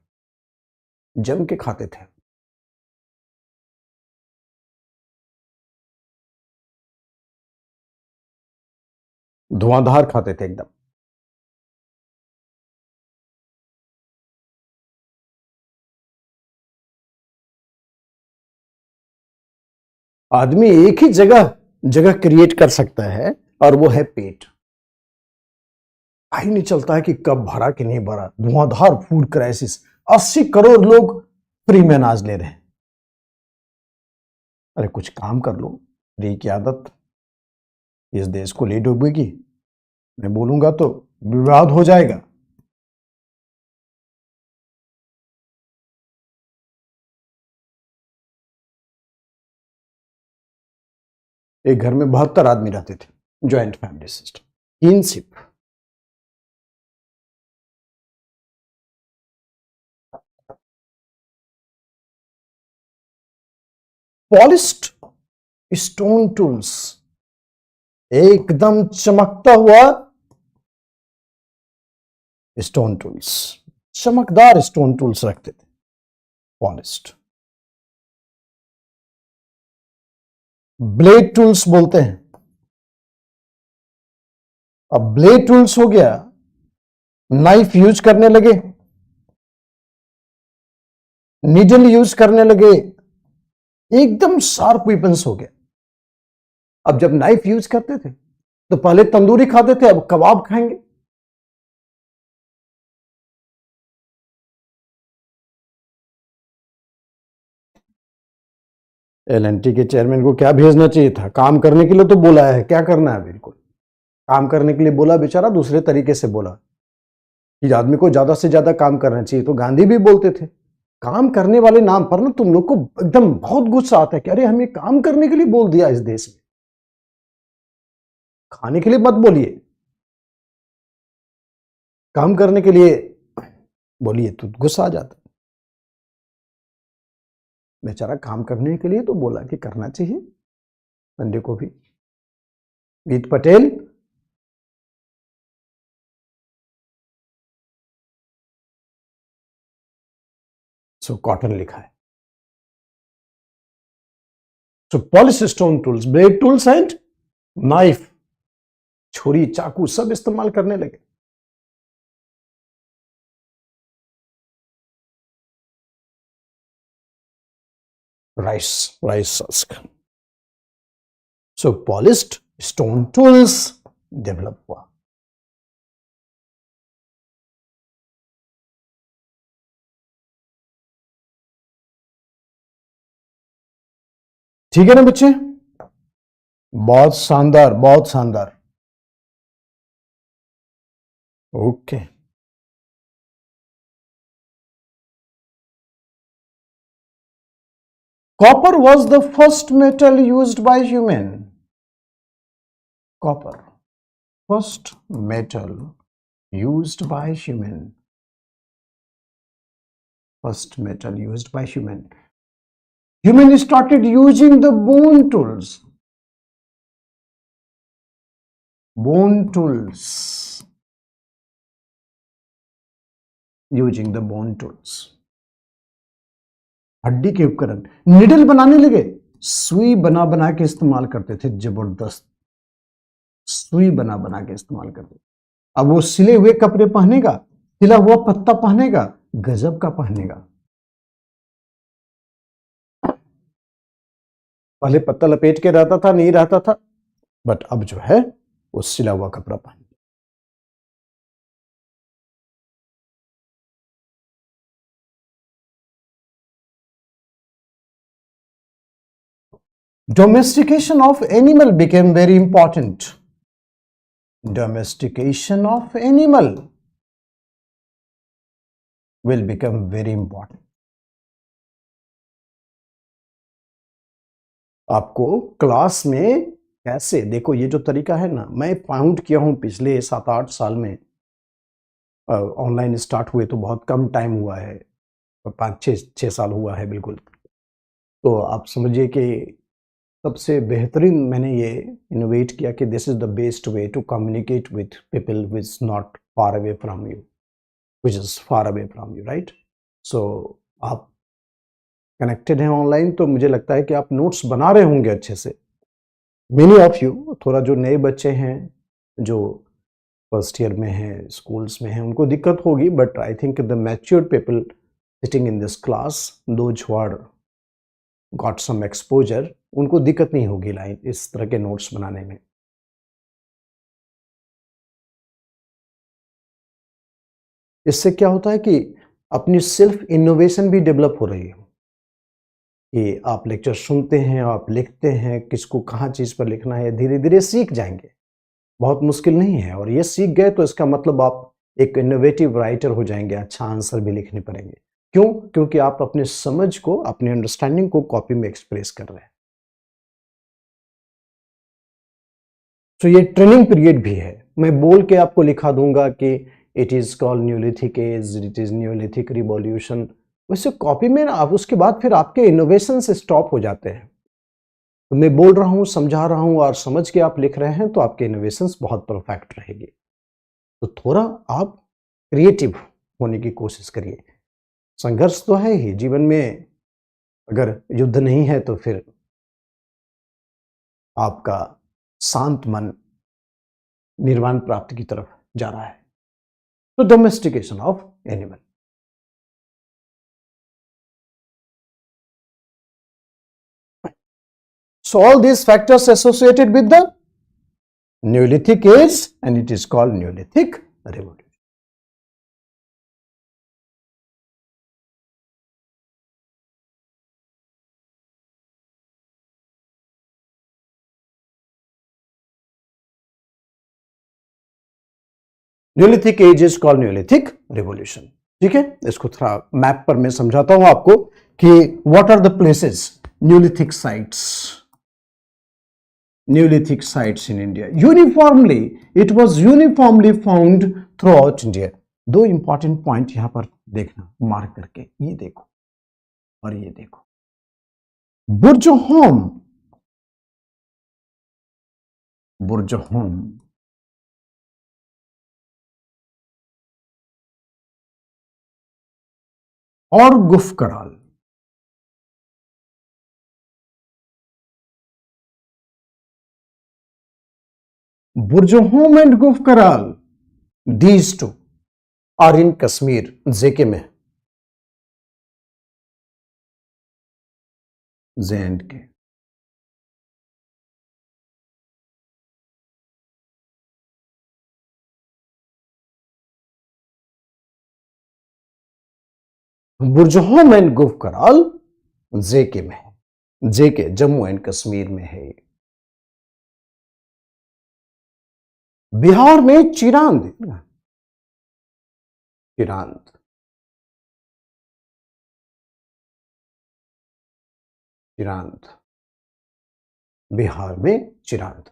जम के खाते थे. धुआंधार खाते थे एकदम. आदमी एक ही जगह क्रिएट कर सकता है और वो है पेट. ही नहीं चलता है कि कब भरा कि नहीं भरा. धुआंधार फूड क्राइसिस, 80 करोड़ लोग फ्री में अनाज ले रहे हैं. अरे कुछ काम कर लो, फ्री की आदत इस देश को ले डूबेगी. मैं बोलूंगा तो विवाद हो जाएगा. एक घर में 72 आदमी रहते थे. Joint family system. Kinship. Polished stone tools, एकदम चमकता हुआ स्टोन टूल्स, चमकदार स्टोन टूल्स रखते थे. पॉलिश्ड. ब्लेड टूल्स बोलते हैं. अब ब्लेड टूल्स हो गया, नाइफ यूज करने लगे, नीडल यूज करने लगे, एकदम शार्प वेपन्स हो गया. अब जब नाइफ यूज करते थे तो पहले तंदूरी खाते थे, अब कबाब खाएंगे. एलएनटी के चेयरमैन को क्या भेजना चाहिए था? काम करने के लिए तो बोला है, क्या करना है? बिल्कुल काम करने के लिए बोला, बेचारा दूसरे तरीके से बोला कि आदमी को ज्यादा से ज्यादा काम करना चाहिए. तो गांधी भी बोलते थे, काम करने वाले नाम पर ना तुम लोग को एकदम बहुत गुस्सा आता है कि अरे हमें काम करने के लिए बोल दिया इस देश में, खाने के लिए मत बोलिए, काम करने के लिए बोलिए. तो गुस्सा आ जाता. बेचारा काम करने के लिए तो बोला कि करना चाहिए. संडे को भी ईद पटेल, सो कॉटन लिखा है। So polish stone tools, blade tools and knife, छुरी चाकू सब इस्तेमाल करने लगे। Rice husk. So polished stone tools develop हुआ। ठीक है ना बच्चे, बहुत शानदार, बहुत शानदार। Okay, copper was the first metal used by human. Copper, first metal used by human. First metal used by human. Human started using the bone tools. Bone tools. Using the bone tools. हड्डी के उपकरण, needle बनाने लगे, सुई बना बना के इस्तेमाल करते थे, जबरदस्त सुई बना बना के इस्तेमाल करते थे। अब वो सिले हुए कपड़े पहनेगा, सिला हुआ पत्ता पहनेगा, गजब का पहनेगा। पहले पत्ता लपेट के रहता था, नहीं रहता था, बट अब जो है वो सिला हुआ कपड़ा पहन। Domestication of animal became very important. Domestication of animal will become very important. आपको क्लास में कैसे, देखो ये जो तरीका है ना, मैं फाउंड किया हूं पिछले 7-8 साल में। ऑनलाइन स्टार्ट हुए तो बहुत कम टाइम हुआ है, 5-6 साल हुआ है बिल्कुल। तो आप समझिए कि सबसे बेहतरीन मैंने ये इनोवेट किया कि this is the best way to communicate with people which not far away from you, which is far away from you, right. So आप कनेक्टेड हैं ऑनलाइन, तो मुझे लगता है कि आप नोट्स बना रहे होंगे अच्छे से। मेनी ऑफ यू, थोड़ा जो नए बच्चे हैं, जो फर्स्ट ईयर में हैं, स्कूल्स में हैं, उनको दिक्कत होगी, but I think the matured people sitting in this class, those who are got some exposure, उनको दिक्कत नहीं होगी लाइन इस तरह के नोट्स बनाने में। इससे क्या होता है कि अपनी सेल्फ इनोवेशन भी डेवलप हो रही है, कि आप लेक्चर सुनते हैं, आप लिखते हैं, किसको कहाँ चीज़ पर लिखना है, धीरे धीरे सीख जाएंगे। बहुत मुश्किल नहीं है, और ये सीख गए तो इसका मतलब आप एक इनोवेटिव राइटर हो जाएंगे, अच्छा आंसर भी लिखने पड़ेंगे। क्यों? क्योंकि आप अपने समझ को, अपने अंडरस्टैंडिंग को कॉपी में एक्सप्रेस कर रहे हैं। तो ये ट्रेनिंग पीरियड भी है। मैं बोल के आपको लिखा दूंगा कि it is called neolithic age, it is Neolithic revolution, वैसे कॉपी में ना आप उसके बाद फिर आपके इनोवेशन से स्टॉप हो जाते हैं। तो मैं बोल रहा हूँ, समझा रहा हूँ, और समझ के आप लिख रहे हैं तो आपके इनोवेशंस बहुत परफेक्ट रहेगी। तो थोड़ा आप क्रिएटिव होने की कोशिश करिए। संघर्ष तो है ही जीवन में, अगर युद्ध नहीं है तो फिर आपका शांत मन निर्वाण प्राप्ति की तरफ जा रहा है। तो domestication of animal, so all these factors associated with the Neolithic age, and it is called Neolithic revolution. Neolithic age is called Neolithic revolution. ठीक है, इसको थोड़ा मैप पर मैं समझाता हूं आपको कि what are the places, Neolithic sites. Neolithic sites in India. Uniformly, it was uniformly found throughout India. दो इंपॉर्टेंट पॉइंट यहां पर देखना, मार्क करके, ये देखो और ये देखो। बुर्ज होम बुर्जहोम, और Gufkral. Burzahom and Gufkral, these two are in Kashmir, JK में, JNK। Burzahom and Gufkral JK में है, जेके जम्मू एंड कश्मीर में है। बिहार में चिरांद, चिरांद, चिरांद, बिहार में चिरांद।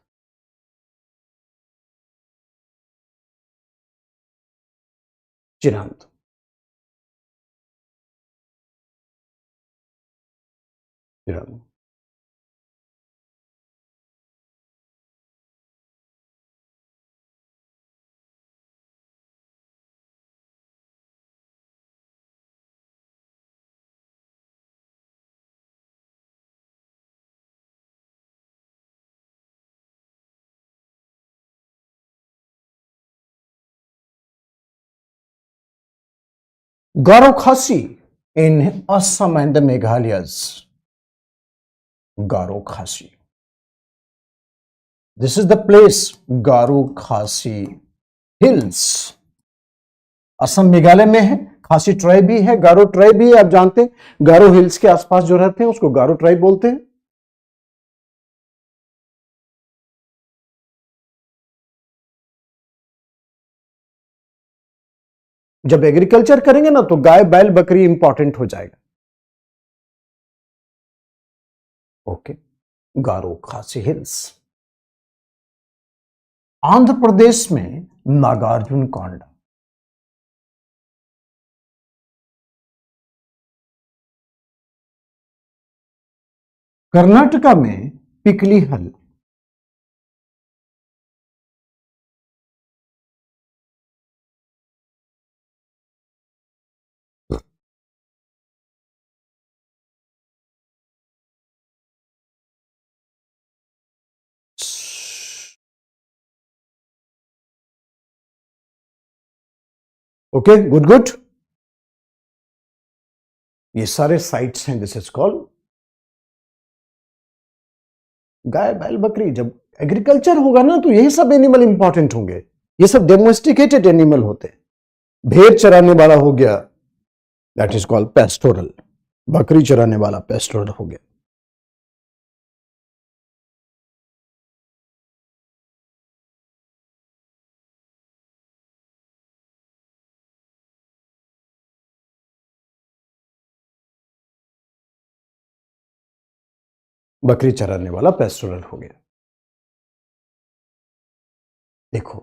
चिरांद, चिरांद। गारो खासी इन असम एंड द मेघालयस, गारो खासी, दिस इज द प्लेस, गारो खासी हिल्स। असम मेघालय में है, खासी ट्राइब भी है, गारो ट्राइब भी है। आप जानते हैं गारो हिल्स के आसपास जो रहते हैं उसको गारो ट्राइब बोलते हैं। जब एग्रीकल्चर करेंगे ना तो गाय बैल बकरी इंपॉर्टेंट हो जाएगा। ओके, गारो खासी हिल्स। आंध्र प्रदेश में नागार्जुन कोंडा, कर्नाटका में पिकली हल, ओके, गुड गुड। ये सारे साइट्स हैं, दिस इज कॉल्ड गाय बैल बकरी। जब एग्रीकल्चर होगा ना तो यही सब एनिमल इंपॉर्टेंट होंगे, ये सब डोमेस्टिकेटेड एनिमल होते हैं। भेड़ चराने वाला हो गया, दैट इज कॉल्ड पेस्टोरल। बकरी चराने वाला पेस्टोरल हो गया। बकरी चराने वाला पेस्टोरल हो गया। देखो,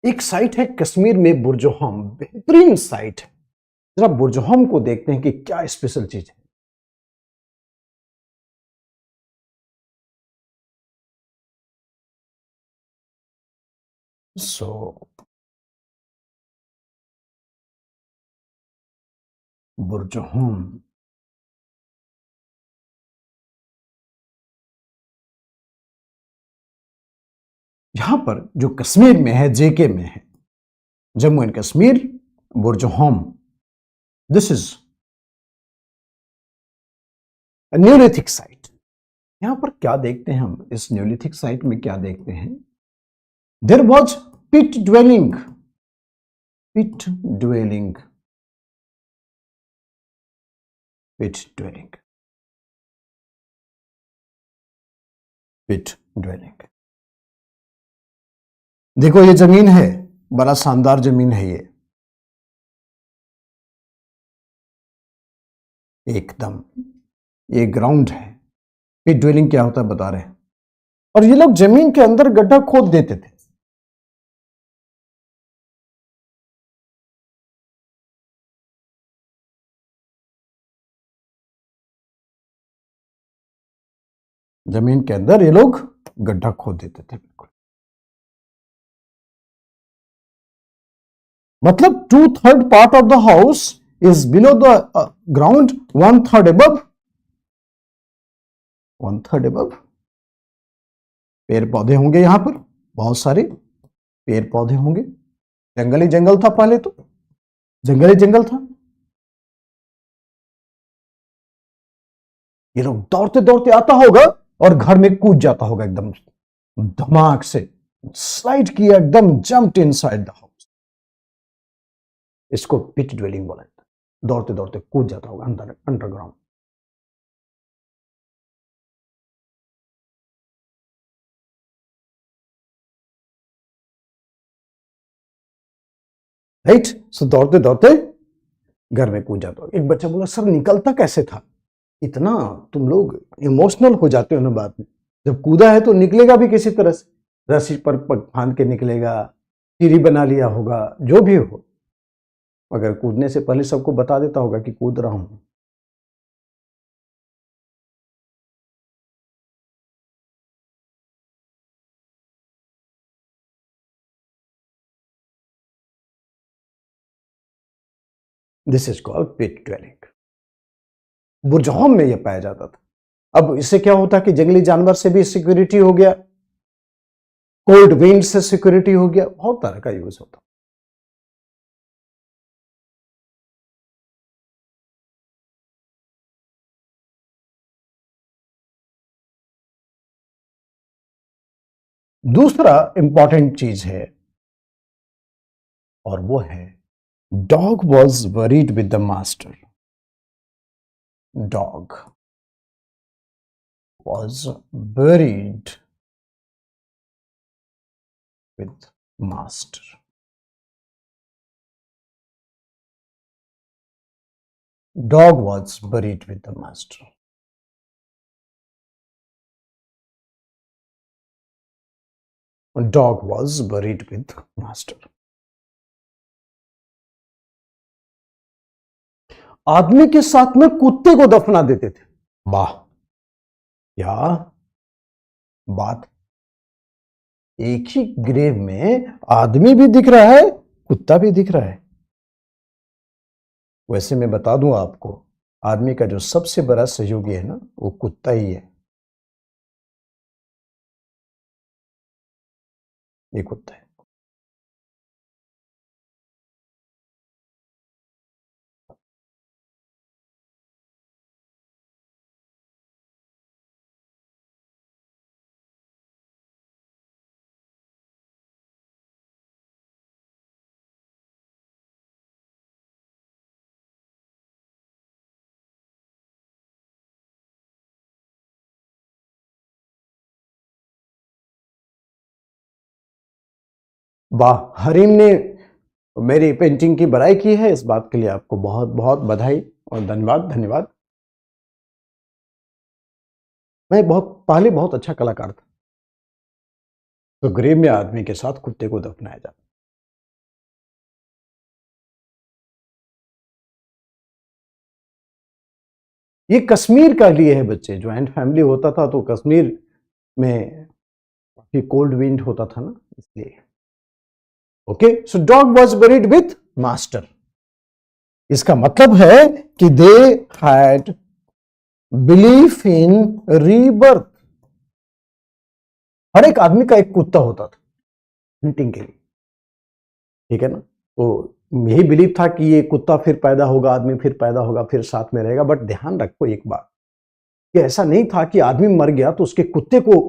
एक साइट है कश्मीर में बुर्जहोम, बेहतरीन साइट है। जरा बुर्जहोम को देखते हैं कि क्या स्पेशल चीज है। सो बुर्जहोम, यहां पर जो कश्मीर में है, जेके में है, Jammu and Kashmir, Burzahom, this is Neolithic site. यहां पर क्या देखते हैं हम, इस न्यूलिथिक साइट में क्या देखते हैं? There was pit dwelling, pit dwelling, pit dwelling, pit dwelling. देखो ये जमीन है, बड़ा शानदार जमीन है ये, एकदम ये ग्राउंड है। पिट ड्वेलिंग क्या होता है बता रहे हैं। और ये लोग जमीन के अंदर गड्ढा खोद देते थे। जमीन के अंदर ये लोग गड्ढा खोद देते थे, बिल्कुल। मतलब 2/3 part of the house is below the ground, 1/3 above, 1/3 above। पेड़ पौधे होंगे यहां पर, बहुत सारे पेड़ पौधे होंगे, जंगल ही जंगल था, पहले तो जंगल ही जंगल था। ये लोग दौड़ते दौड़ते आता होगा और घर में कूद जाता होगा एकदम धमाक से, स्लाइड किया एकदम, जंप्ड इनसाइड द हाउस। इसको पिट ड्वेलिंग बोला जाता है, दौड़ते दौड़ते कूद जाता होगा अंदर, अंडरग्राउंड। राइट, सो दौड़ते दौड़ते घर में कूद जाता होगा। एक बच्चा बोला, सर निकलता कैसे था? इतना तुम लोग इमोशनल हो जाते हो ना बात में, जब कूदा है तो निकलेगा भी किसी तरह से, रस्सी पर फांद के निकलेगा, सीढ़ी बना लिया होगा, जो भी हो, मगर कूदने से पहले सबको बता देता होगा कि कूद रहा हूं। This is called pit dwelling. Burzahom में यह पाया जाता था। अब इससे क्या होता कि जंगली जानवर से भी सिक्योरिटी हो गया, कोल्ड विंड से सिक्योरिटी हो गया, बहुत तरह का यूज होता। दूसरा इंपॉर्टेंट चीज है, और वो है dog was worried with the master. Dog was buried with master. Dog was buried with the master. Dog was buried with master. आदमी के साथ में कुत्ते को दफना देते थे। वाह, क्या बात! एक ही ग्रेव में आदमी भी दिख रहा है, कुत्ता भी दिख रहा है। वैसे मैं बता दूं आपको, आदमी का जो सबसे बड़ा सहयोगी है ना, वो कुत्ता ही है। ये कुत्ता है। वाह, हरीम ने मेरी पेंटिंग की बड़ाई की है, इस बात के लिए आपको बहुत बहुत बधाई और धन्यवाद। धन्यवाद। मैं पहले बहुत अच्छा कलाकार था, तो ग्रेव में आदमी के साथ कुत्ते को दफनाया जाता। ये कश्मीर का लिए है बच्चे, ज्वाइंट फैमिली होता था तो कश्मीर में काफी कोल्ड विंड होता था ना, इसलिए। Okay, so dog was buried with master. इसका मतलब है कि they had belief in rebirth. हर एक आदमी का एक कुत्ता होता था हंटिंग के लिए, ठीक है ना? तो यही बिलीव था कि ये कुत्ता फिर पैदा होगा, आदमी फिर पैदा होगा, फिर साथ में रहेगा। बट ध्यान रखो एक बात, कि ऐसा नहीं था कि आदमी मर गया तो उसके कुत्ते को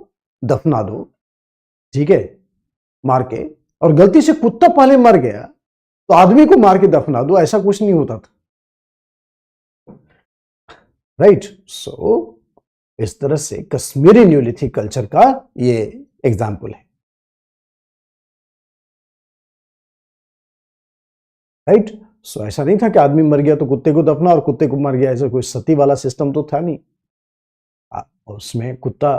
दफना दो, ठीक है, मार के, और गलती से कुत्ता पहले मर गया तो आदमी को मार के दफना दो, ऐसा कुछ नहीं होता था। राइट, सो इस तरह से कश्मीरी न्यूलिथिक कल्चर का ये एग्जाम्पल है। राइट, सो ऐसा नहीं था कि आदमी मर गया तो कुत्ते को दफना और कुत्ते को मर गया, ऐसा कोई सती वाला सिस्टम तो था नहीं। उसमें कुत्ता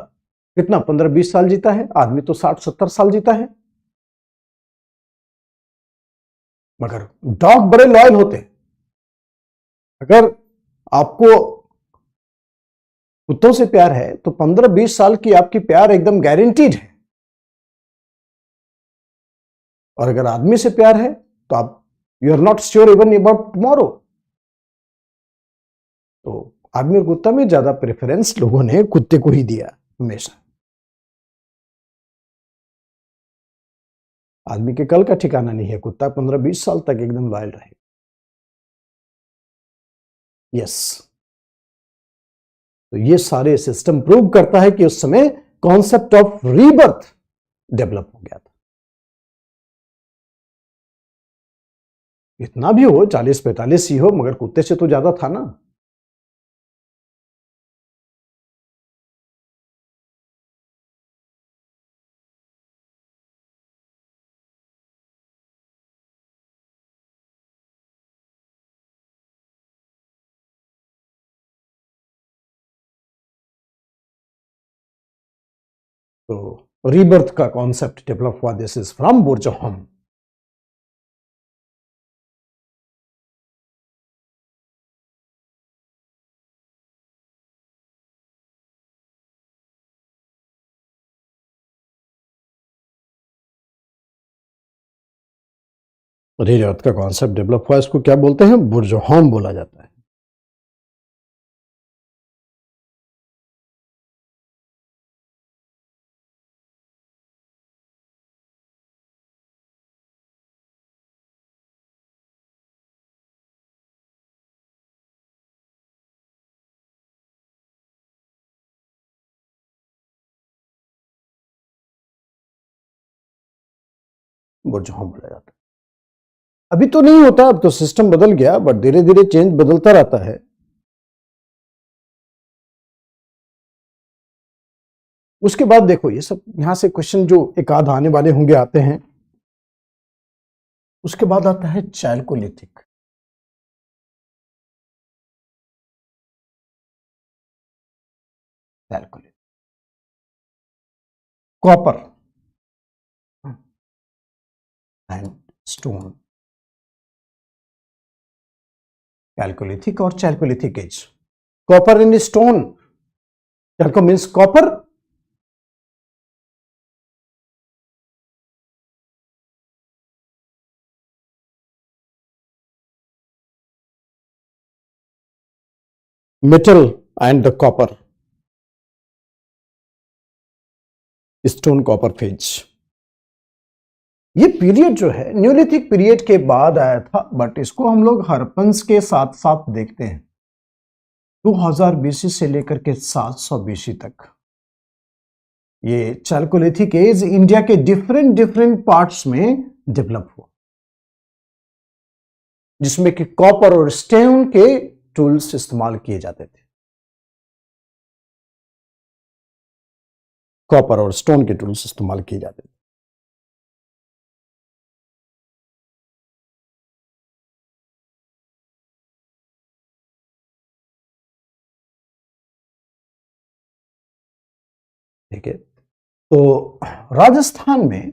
कितना 15-20 साल जीता है, आदमी तो 60-70 साल जीता है। मगर डॉग बड़े लॉयल होते हैं। अगर आपको कुत्तों से प्यार है तो 15-20 साल की आपकी प्यार एकदम गारंटीड है। और अगर आदमी से प्यार है तो आप you are not sure even about tomorrow. तो आदमी और कुत्ता में ज्यादा प्रेफरेंस लोगों ने कुत्ते को ही दिया हमेशा। आदमी के कल का ठिकाना नहीं है, कुत्ता 15-20 साल तक एकदम लॉयल रहेगा। यस, तो ये सारे सिस्टम प्रूव करता है कि उस समय कॉन्सेप्ट ऑफ रीबर्थ डेवलप हो गया था। इतना भी हो 40-45 ही हो, मगर कुत्ते से तो ज्यादा था ना। तो रीबर्थ का कॉन्सेप्ट डेवलप हुआ, this is from Burzahom. Rebirth का कॉन्सेप्ट डेवलप हुआ, इसको क्या बोलते हैं? बुर्जहोम बोला जाता है। बुर्जहोम बोला जाता है। अभी तो नहीं होता, अब तो सिस्टम बदल गया, बट धीरे धीरे चेंज बदलता रहता है। उसके बाद देखो, ये सब यहां से क्वेश्चन जो एक आध आने वाले होंगे आते हैं। उसके बाद आता है chalcolithic. Chalcolithic, copper and stone. Chalcolithic और chalcolithic age, copper and stone. Chalco means copper, metal and the copper, stone copper phase. ये पीरियड जो है न्यूलिथिक पीरियड के बाद आया था, बट इसको हम लोग हरपन्स के साथ साथ देखते हैं। 2000 बीसी से लेकर के 700 बीसी तक ये चैल्कोलिथिक एज इंडिया के डिफरेंट डिफरेंट पार्ट्स में डेवलप हुआ, जिसमें कि कॉपर और स्टोन के टूल्स इस्तेमाल किए जाते थे। कॉपर और स्टोन के टूल्स इस्तेमाल किए जाते थे। ठीक है, तो राजस्थान में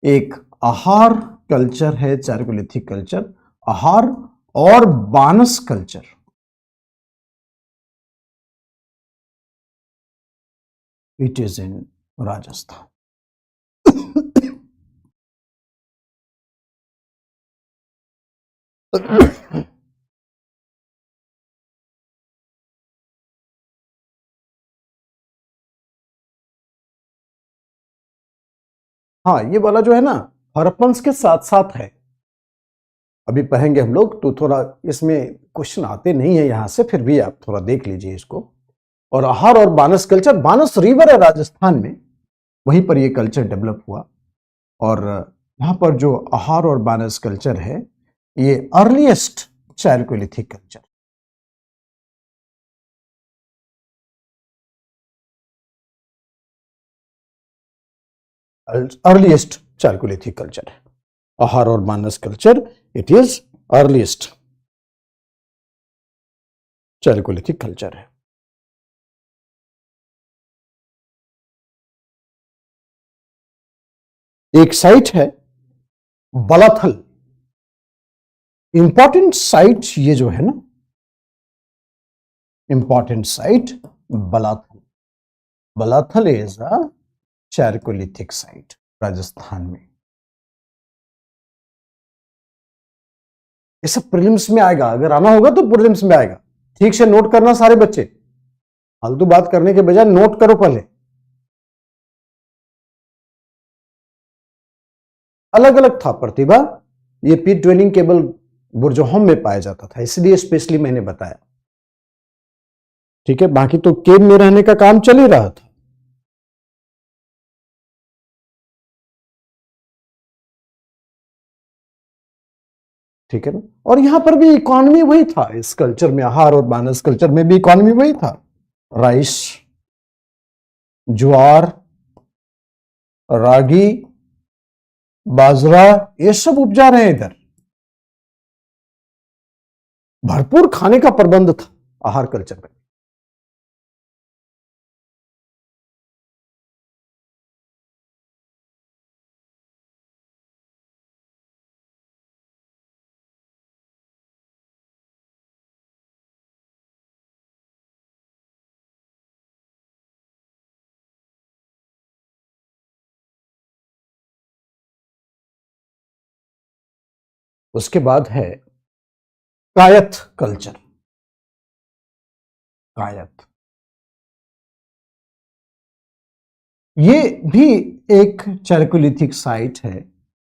एक आहार कल्चर है, चैल्कोलिथिक कल्चर, आहार और Banas culture. It is in Rajasthan. हाँ, ये वाला जो है ना हरप्पन्स के साथ साथ है। अभी पढ़ेंगे हम लोग, तो थोड़ा इसमें क्वेश्चन आते नहीं है यहां से, फिर भी आप थोड़ा देख लीजिए इसको। और आहार और बानस कल्चर, बानस रिवर है राजस्थान में, वहीं पर ये कल्चर डेवलप हुआ। और यहाँ पर जो आहार और बानस कल्चर है, ये earliest chalcolithic culture, earliest chalcolithic culture है। आहार और Banas culture, it is earliest chalcolithic culture है। एक साइट है बलाथल, इंपॉर्टेंट साइट ये जो है ना, important site Balathal. Balathal is a chalcolithic site Rajasthan में। ये सब प्रीलिम्स में आएगा, अगर आना होगा तो प्रीलिम्स में आएगा। ठीक से नोट करना सारे बच्चे, फालतू बात करने के बजाय नोट करो पहले। अलग अलग था प्रतिभा, ये पीट ड्वेलिंग केवल बुर्जोहम में पाया जाता था, इसलिए स्पेशली मैंने बताया। ठीक है, बाकी तो केव में रहने का काम चल ही रहा था। ठीक है ना, और यहां पर भी इकोनॉमी वही था, इस कल्चर में, आहार और मानस कल्चर में भी इकोनॉमी वही था। राइस, ज्वार, रागी, बाजरा, ये सब उपजा रहे हैं इधर। भरपूर खाने का प्रबंध था आहार कल्चर में। उसके बाद है कायथ कल्चर। कायथ, ये भी एक चारकोलिथिक साइट है,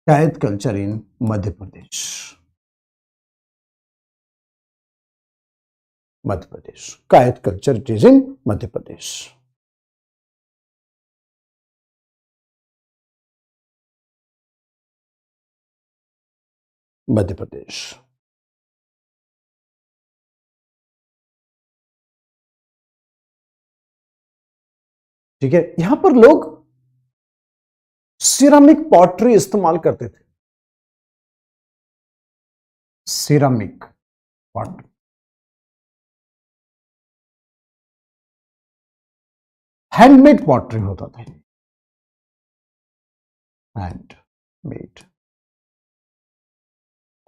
Kayatha culture in Madhya Pradesh. Madhya Pradesh, Kayatha culture it is in Madhya Pradesh. Madhya Pradesh. ठीक है, यहां पर लोग सिरामिक पॉटरी इस्तेमाल करते थे। सिरामिक पॉटरी, हैंडमेड पॉटरी होता था। Handmade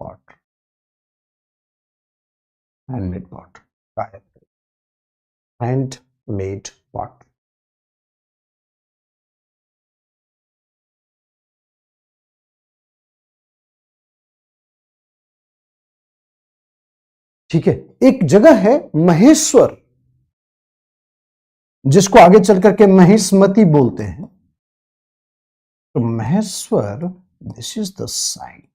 pot, handmade pot, handmade pot. ठीक है, एक जगह है महेश्वर, जिसको आगे चल करके महेशमती बोलते हैं। तो Maheshwar, this is the site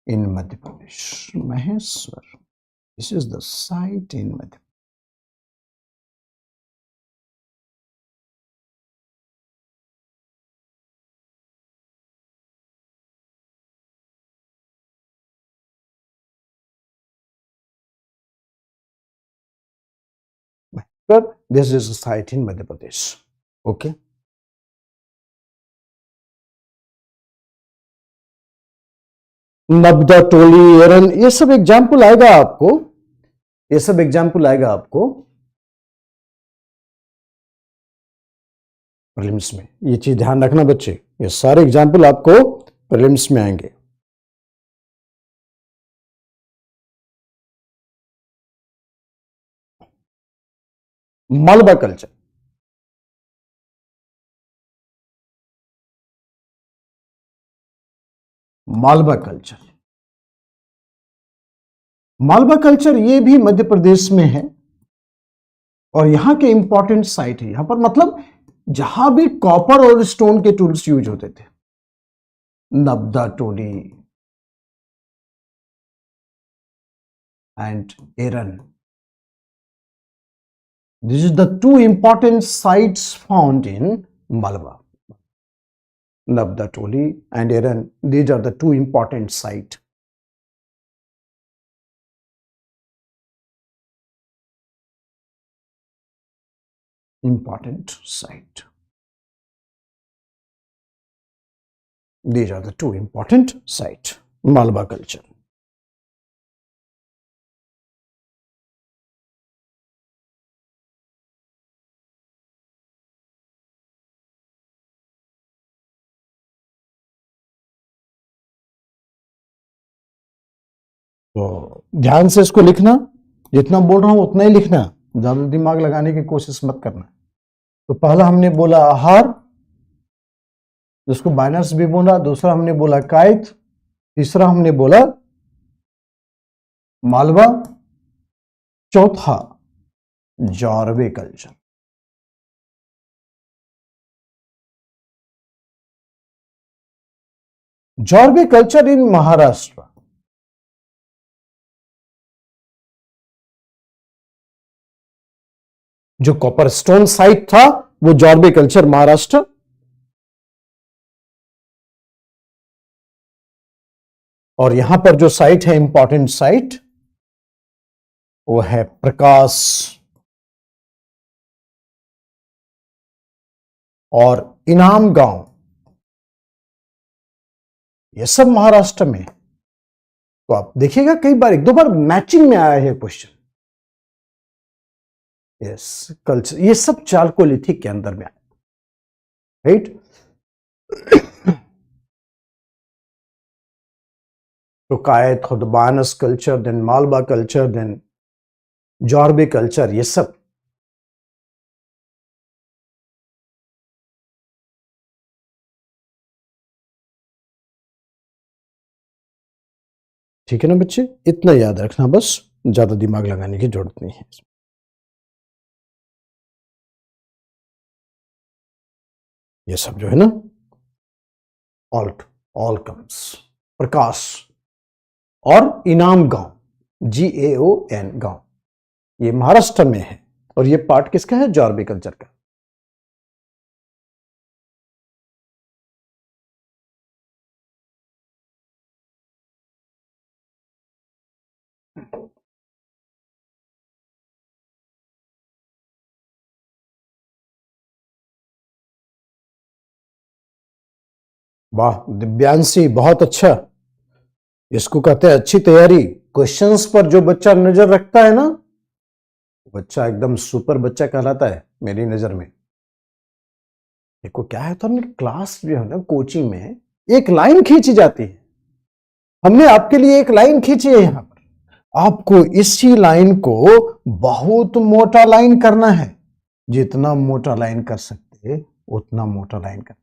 in Madhya Pradesh. Maheshwar, this is the site in Madhya Pradesh. Maheshwar, this is a site in Madhya Pradesh. Okay. नबदा, टोली, एरन, ये सब एग्जाम्पल आएगा आपको, ये सब एग्जाम्पल आएगा आपको प्रीलिम्स में। ये चीज ध्यान रखना बच्चे, ये सारे एग्जाम्पल आपको प्रीलिम्स में आएंगे। Malwa culture, Malwa culture, Malwa culture ये भी मध्य प्रदेश में है और यहां के इंपॉर्टेंट साइट है। यहां पर मतलब जहां भी कॉपर और स्टोन के टूल्स यूज होते थे, Navdatoli and Eran, this is the two important sites found in Malwa. Nabda, Toli and Eran, these are the two important sites. Important site. These are the two important sites. Malwa culture. तो ध्यान से इसको लिखना, जितना बोल रहा हूं उतना ही लिखना, ज्यादा दिमाग लगाने की कोशिश मत करना। तो पहला हमने बोला आहार, जिसको बाइनर्स भी बोला, दूसरा हमने बोला कायथ, तीसरा हमने बोला मालवा, चौथा Jorwe culture. Jorwe culture in Maharashtra. जो कॉपर स्टोन साइट था वो जॉर्वे कल्चर महाराष्ट्र। और यहां पर जो साइट है इंपॉर्टेंट साइट वो है प्रकाश और इनाम गांव, ये सब महाराष्ट्र में। तो आप देखिएगा कई बार, एक दो बार मैचिंग में आया है क्वेश्चन। यस, कल्चर, ये सब चालकोलिथिक के अंदर में आया, राइट। तो कायथ, खुदबानस culture, then Malwa culture, then Jorwe culture, ये सब। ठीक है ना बच्चे, इतना याद रखना बस, ज्यादा दिमाग लगाने की जरूरत नहीं है। ये सब जो है ना, ऑल कम्स, प्रकाश और इनाम गांव, GAON गांव, ये महाराष्ट्र में है। और ये पार्ट किसका है? जॉर्वे कल्चर का। वाह दिव्यांशी, बहुत अच्छा। इसको कहते हैं अच्छी तैयारी। क्वेश्चंस पर जो बच्चा नजर रखता है ना, बच्चा एकदम सुपर बच्चा कहलाता है मेरी नजर में। देखो क्या है, तो हमने क्लास जो है ना, कोचिंग में एक लाइन खींची जाती है। हमने आपके लिए एक लाइन खींची है यहां पर। आपको इसी लाइन को बहुत मोटा लाइन करना है। जितना मोटा लाइन कर सकते उतना मोटा लाइन करना।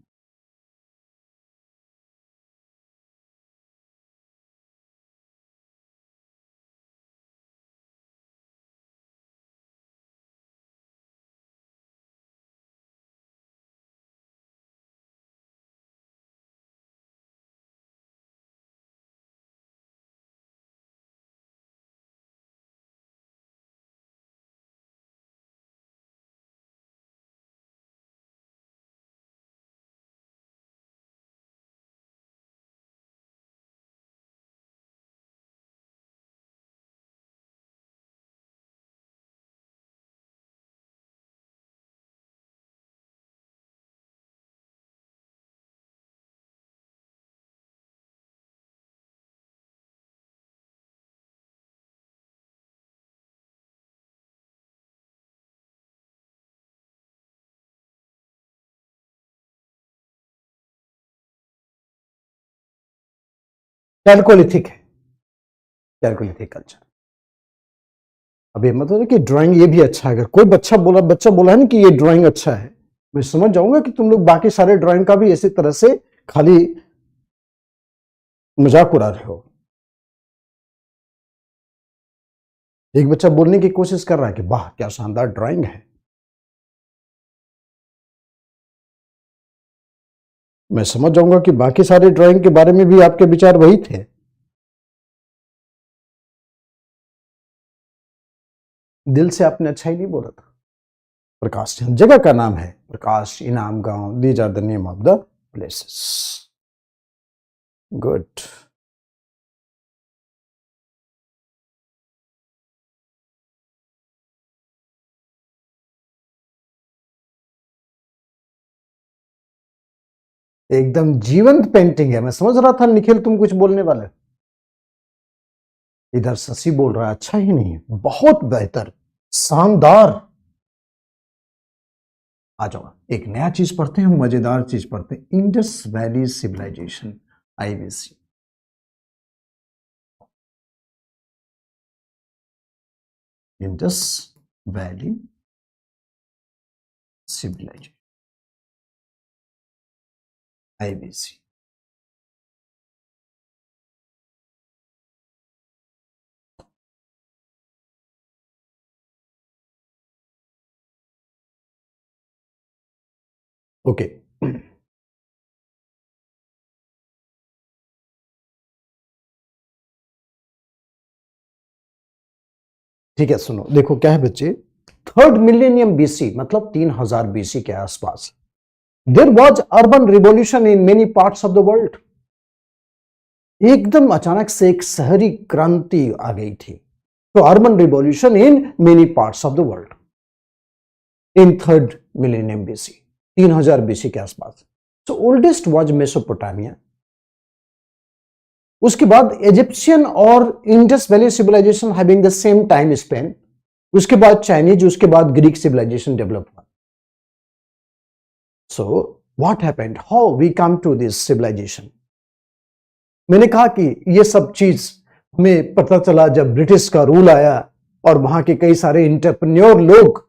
कैलकोलिथिक है, कैलकोलिथिक कल्चर। अभी मतलब कि ड्राइंग ये भी अच्छा है। अगर कोई बच्चा बोला है ना कि ये ड्राइंग अच्छा है, मैं समझ जाऊंगा कि तुम लोग बाकी सारे ड्राइंग का भी इसी तरह से खाली मजाक उड़ा रहे हो। एक बच्चा बोलने की कोशिश कर रहा है कि वाह क्या शानदार ड्राइंग है, मैं समझ जाऊंगा कि बाकी सारे ड्राइंग के बारे में भी आपके विचार वही थे। दिल से आपने अच्छा ही नहीं बोला था। प्रकाश जगह का नाम है, Prakash Inamgaon, these are the name of the places. Good. एकदम जीवंत पेंटिंग है। मैं समझ रहा था निखिल तुम कुछ बोलने वाले। इधर शशि बोल रहा है अच्छा ही नहीं, बहुत बेहतर, शानदार। आ जाओ, एक नया चीज पढ़ते हैं, मजेदार चीज पढ़ते हैं। Indus valley civilization, IVC। Indus valley civilization. IBC. Okay, ठीक है, सुनो, देखो क्या है बच्चे, 3rd मिलेनियम BC मतलब 3000 BC के आसपास, there was urban revolution in many parts of the world. एकदम अचानक से एक शहरी क्रांति आ गई थी। तो urban revolution in many parts of the world in 3rd millennium BC, 3000 BC के आसपास। सो ओल्डेस्ट वॉज मेसोपोटामिया, उसके बाद इजिप्शियन और Indus valley civilization having the same time span, उसके बाद चाइनीज, उसके बाद ग्रीक सिविलाइजेशन डेवलप हुआ। So what happened, how we come to this civilization. मैंने कहा कि ये सब चीज हमें पता चला जब ब्रिटिश का रूल आया और वहां के कई सारे इंटरप्रेन्योर लोग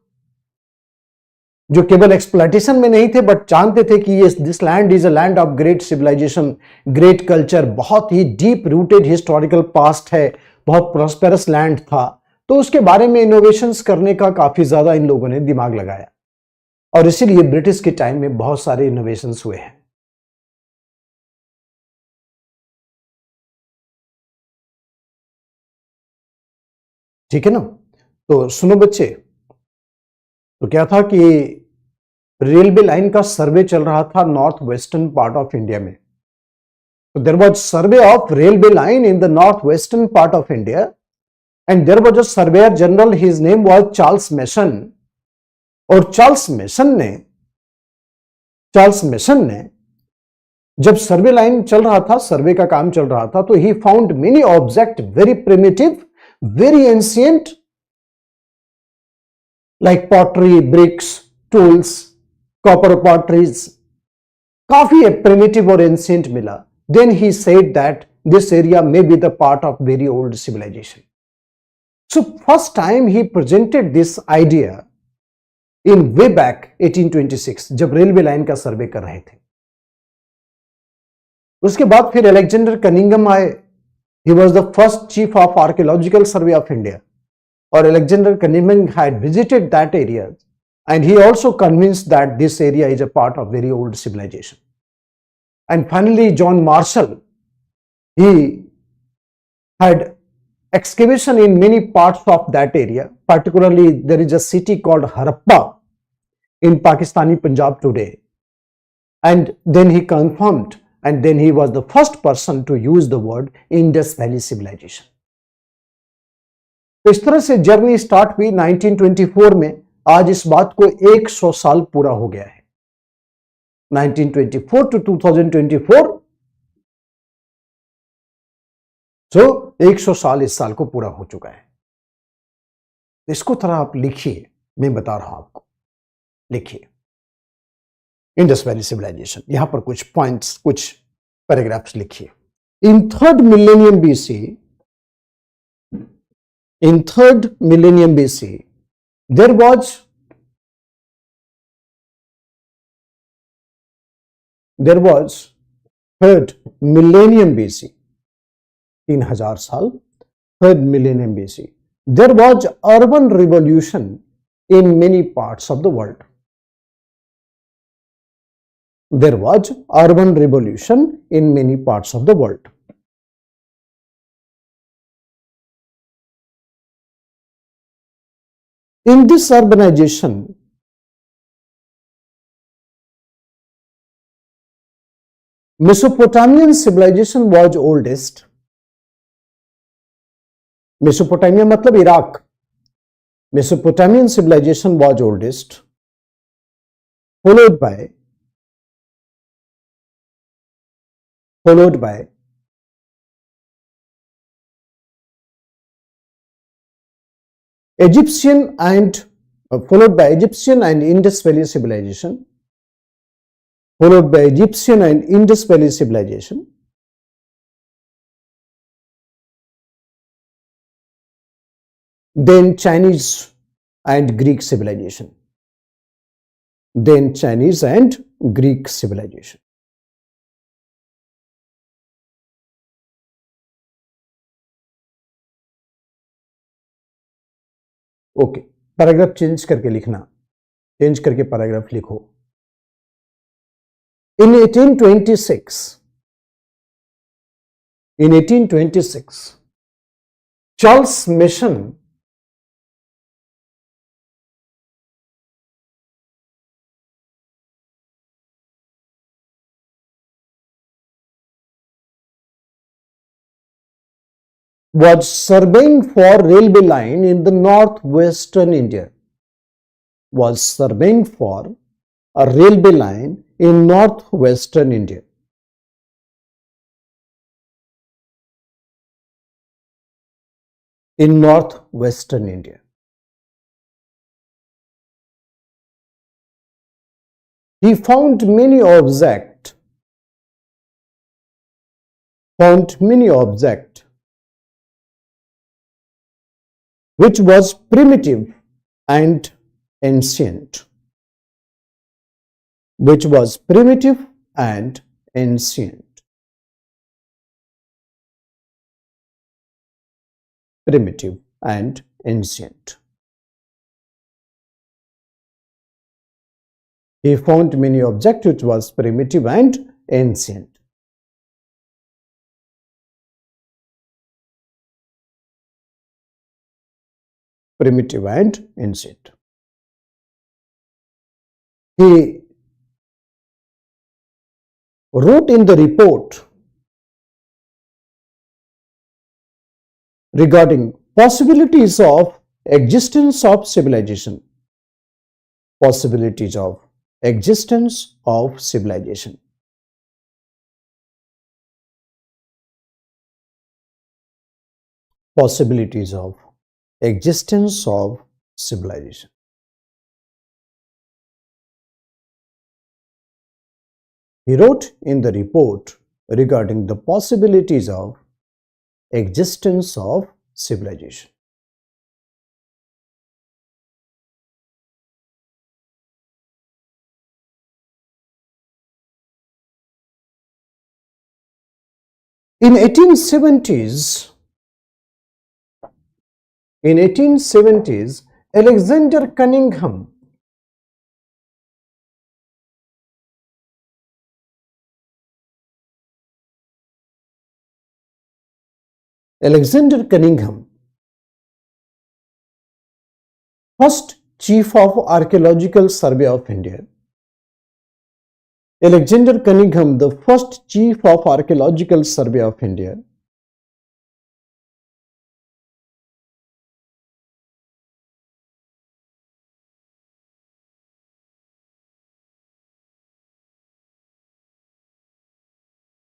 जो केवल एक्सप्लॉयटेशन में नहीं थे बट जानते थे कि ये this land is a land of great civilisation, great culture, बहुत ही डीप रूटेड हिस्टोरिकल पास्ट है, बहुत प्रॉस्पेरस लैंड था। तो उसके बारे में इनोवेशंस करने का काफी ज्यादा इन लोगों ने दिमाग लगाया और इसीलिए ब्रिटिश के टाइम में बहुत सारे इनोवेशंस हुए हैं। ठीक है ना। तो सुनो बच्चे, तो क्या था कि रेलवे लाइन का सर्वे चल रहा था north western part of India में। तो there was survey of railway line in the north western part of India and there was a surveyor general, his name was Charles Masson. और Charles Masson ने जब सर्वे line चल रहा था, सर्वे का काम चल रहा था, तो he found many object very primitive, very ancient, like pottery, bricks, tools, copper potteries, काफी प्रिमिटिव और एंशिएंट मिला। Then he said that this area may be the part of very old civilization. So first time he presented this idea in way back 1826, जब railway line का सर्वे कर रहे थे। उसके बाद फिर अलेक्जेंडर कनिंघम आए, he was the first chief of archaeological survey of India, और Alexander Cunningham had visited that area and he also convinced that this area is a part of very old civilization. And finally John Marshall, he had excavation in many parts of that area, particularly there is a city called Harappa in Pakistani Punjab today, and then he confirmed, and then he was the first person to use the word Indus Valley Civilization. इस तरह से journey start हुई 1924 में। आज इस बात को 100 साल पूरा हो गया है। 1924 टू 2024, सो 100 साल इस साल को पूरा हो चुका है। इसको थोड़ा आप लिखिए, मैं बता रहा हूं आपको, लिखिए इंडस वैली सिविलाइजेशन। यहां पर कुछ पॉइंट्स, कुछ पैराग्राफ्स लिखिए। इन 3rd millennium BC, in 3rd millennium BC, there was 3rd millennium BC, 3000 साल, 3rd millennium BC, there was urban revolution in many parts of the world. There was urban revolution in many parts of the world. In this urbanization, Mesopotamian civilization was oldest. Mesopotamia मतलब Iraq. Mesopotamian civilization was oldest, followed by Egyptian and followed by Egyptian and Indus Valley civilization, followed by Egyptian and Indus Valley civilization, then Chinese and Greek civilization, then Chinese and Greek civilization. Okay, paragraph change करके लिखना, change करके paragraph लिखो। इन 1826 Charles mason was surveying for railway line in the northwestern India. Was surveying for a railway line in northwestern India. In northwestern India. He found many objects which was primitive and ancient. Which was primitive and ancient. Primitive and ancient. He found many objects which was primitive and ancient. Primitive and ancient. He wrote in the report regarding possibilities of existence of civilization. Possibilities of existence of civilization. Possibilities of existence of civilization. He wrote in the report regarding the possibilities of existence of civilization. In 1870s, Alexander Cunningham first Chief of Archaeological Survey of India. Alexander Cunningham, the first Chief of Archaeological Survey of India,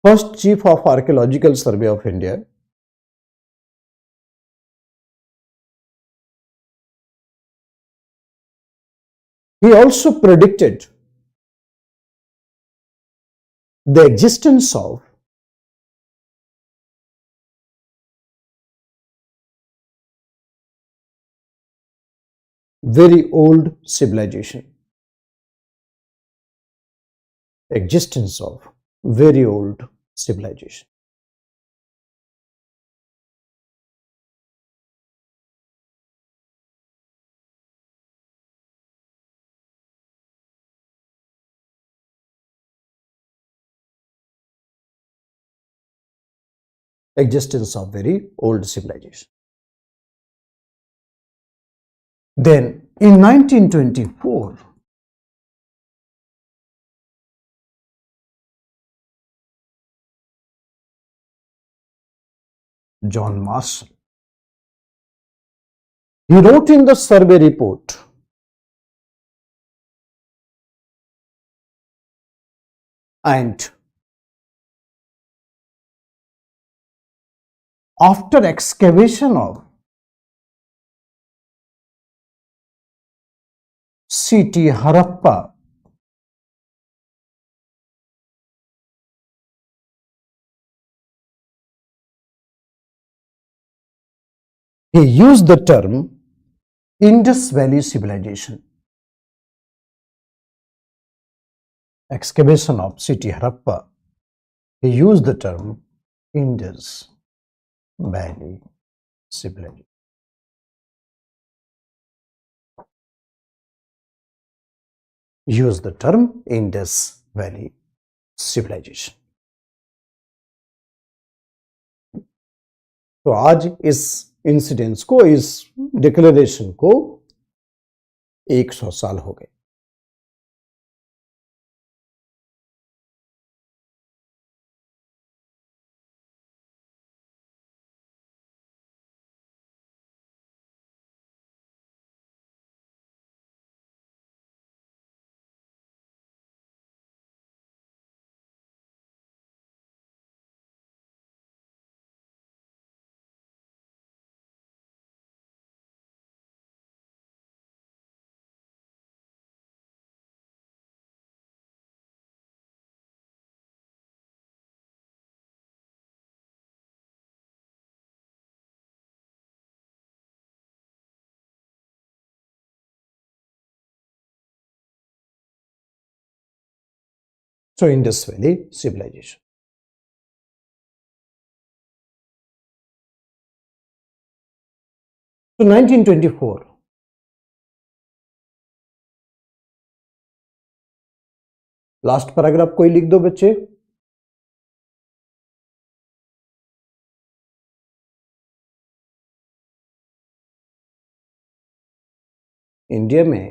first Chief of Archaeological Survey of India, he also predicted the existence of very old civilization. Existence of very old civilization. Existence of very old civilization. Then in 1924, John Marshall, he wrote in the survey report and after excavation of city Harappa, he used the term Indus Valley Civilization. Excavation of city Harappa, he used the term Indus Valley Civilization. use the term Indus Valley Civilization. तो आज इस incidence को, इस declaration को 100 साल हो गए. So Indus Valley Civilization. So 1924. Last paragraph कोई लिख दो बच्चे. इंडिया में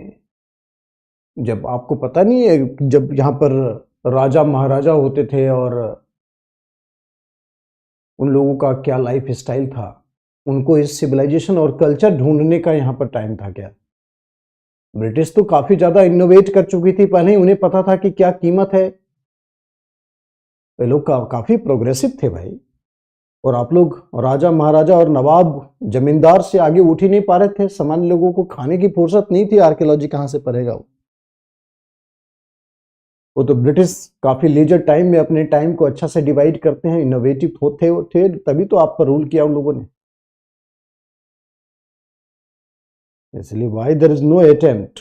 जब आपको पता नहीं है, जब यहां पर राजा महाराजा होते थे और उन लोगों का क्या लाइफ स्टाइल था, उनको इस सिविलाइजेशन और कल्चर ढूंढने का यहां पर टाइम था क्या? ब्रिटिश तो काफी ज्यादा इनोवेट कर चुकी थी पहले ही, उन्हें पता था कि क्या कीमत है. वे लोग काफी प्रोग्रेसिव थे भाई. और आप लोग राजा महाराजा और नवाब जमींदार से आगे उठ ही नहीं पा रहे थे. सामान्य लोगों को खाने की फुर्सत नहीं थी. आर्कियोलॉजी कहां से पढ़ेगा वो तो ब्रिटिश काफी लेजर टाइम में अपने टाइम को अच्छा से डिवाइड करते हैं. इनोवेटिव होते थे, तभी तो आप पर रूल किया उन लोगों ने. इसलिए why there is no attempt.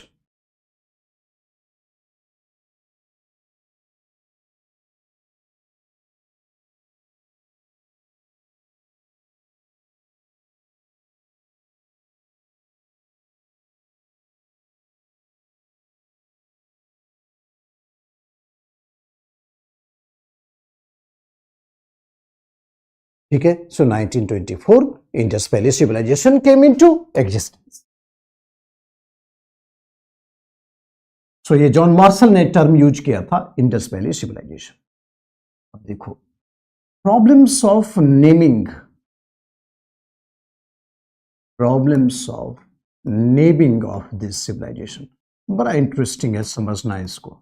ठीक है. So 1924 Indus valley civilisation came into existence. So ये जॉन मार्शल ने टर्म यूज किया था, इंडस वैली सिविलाइजेशन. अब देखो problems of naming, problems of naming of this civilisation. बड़ा इंटरेस्टिंग है समझना इसको.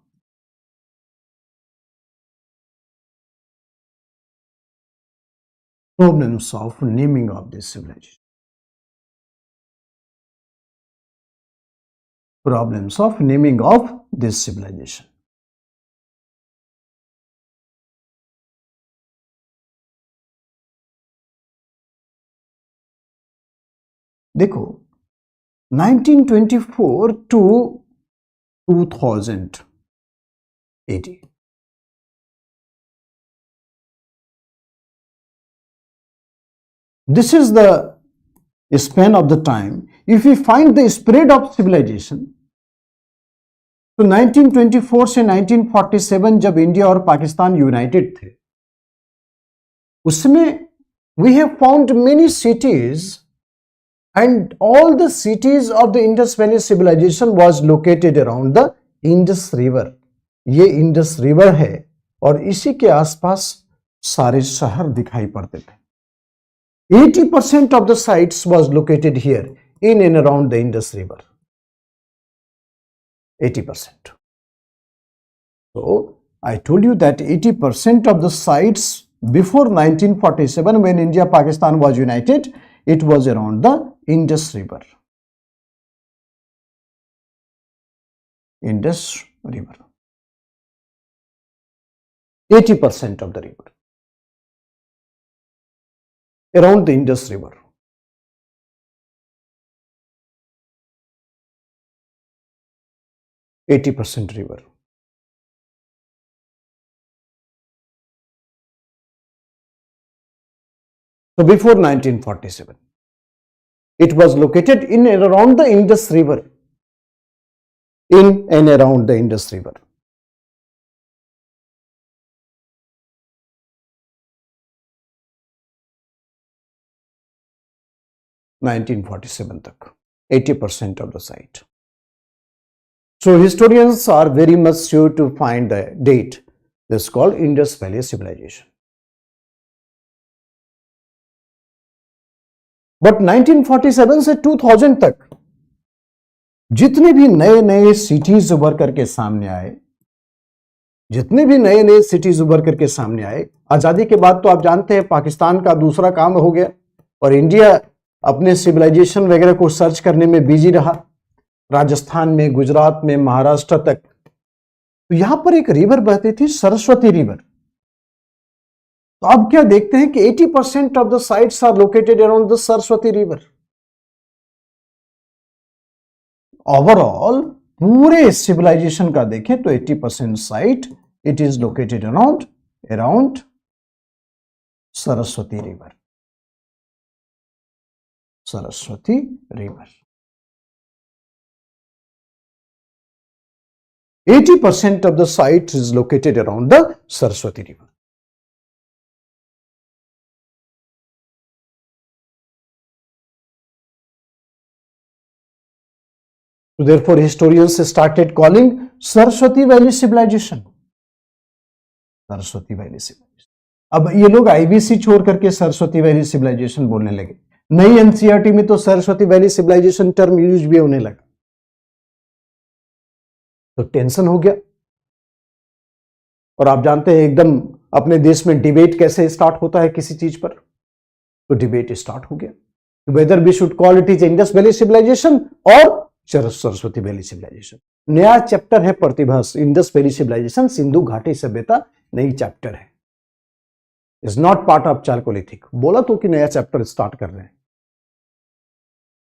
Problems of naming of this civilization. Problems of naming of this civilization. देखो 1924 to 2080. This is the span of the time. If we find the spread of civilization, तो 1924 से 1947 जब India और Pakistan United थे, उसमें we have found many cities and all the cities of the Indus Valley civilization was located around the Indus River. ये Indus river है और इसी के आसपास सारे शहर दिखाई पड़ते थे. 80% of the sites was located here in and around the Indus River. 80%. So I told you that 80% of the sites before 1947, when India Pakistan was united, it was around the Indus River. Indus River. 80% of the river around the Indus River. %80 river. So before 1947, it was located in and around the Indus River. in and around the Indus River. (1947) तक 80% of the site. So historians are very much sure to find the date. This is called Indus Valley Civilization. But 1947 से 2000 तक जितने भी नए नए cities उभर करके सामने आए, आजादी के बाद तो आप जानते हैं पाकिस्तान का दूसरा काम हो गया और इंडिया अपने सिविलाइजेशन वगैरह को सर्च करने में बिजी रहा, राजस्थान में, गुजरात में, महाराष्ट्र तक। तो यहां पर एक रिवर बहती थी, सरस्वती रिवर। तो अब क्या देखते हैं कि 80% of the sites are located around the Saraswati river. Overall पूरे सिविलाइजेशन का देखें तो 80% site it is located around Saraswati river. 80% of the site is located around the Saraswati river. So therefore historians started calling Saraswati Valley civilization. Saraswati Valley civilisation. अब ये लोग IBC छोड़ करके Saraswati Valley civilisation बोलने लगे। नई एनसीईआरटी में तो Saraswati Valley civilization term use भी होने लगा, तो टेंशन हो गया। और आप जानते हैं एकदम अपने देश में डिबेट कैसे स्टार्ट होता है किसी चीज पर, तो डिबेट स्टार्ट हो गया whether we should call it is Indus valley civilization और सरस्वती वैली सिविलाइजेशन। नया चैप्टर है Pratibha, Indus valley civilization, Sindhu घाटी सभ्यता नई चैप्टर है, is not part of chalcolithic. बोला तो कि नया चैप्टर स्टार्ट कर रहे हैं।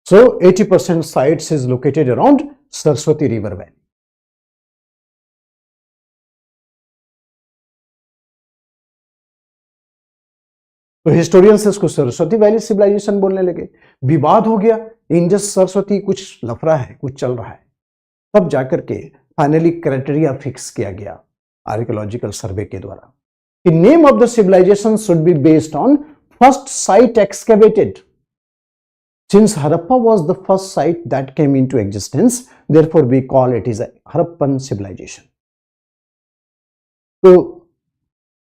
So 80% sites is located around Saraswati river valley. तो हिस्टोरियंस इसको सरस्वती वैली सिविलाइजेशन बोलने लगे। विवाद हो गया, इंडस सरस्वती कुछ लफड़ा है, कुछ चल रहा है। तब जाकर के फाइनली क्राइटेरिया फिक्स किया गया आर्कियोलॉजिकल सर्वे के द्वारा कि name of the civilization should be based on first site excavated. Since Harappa was the first site that came into existence, therefore we call it is a Harappan civilization. तो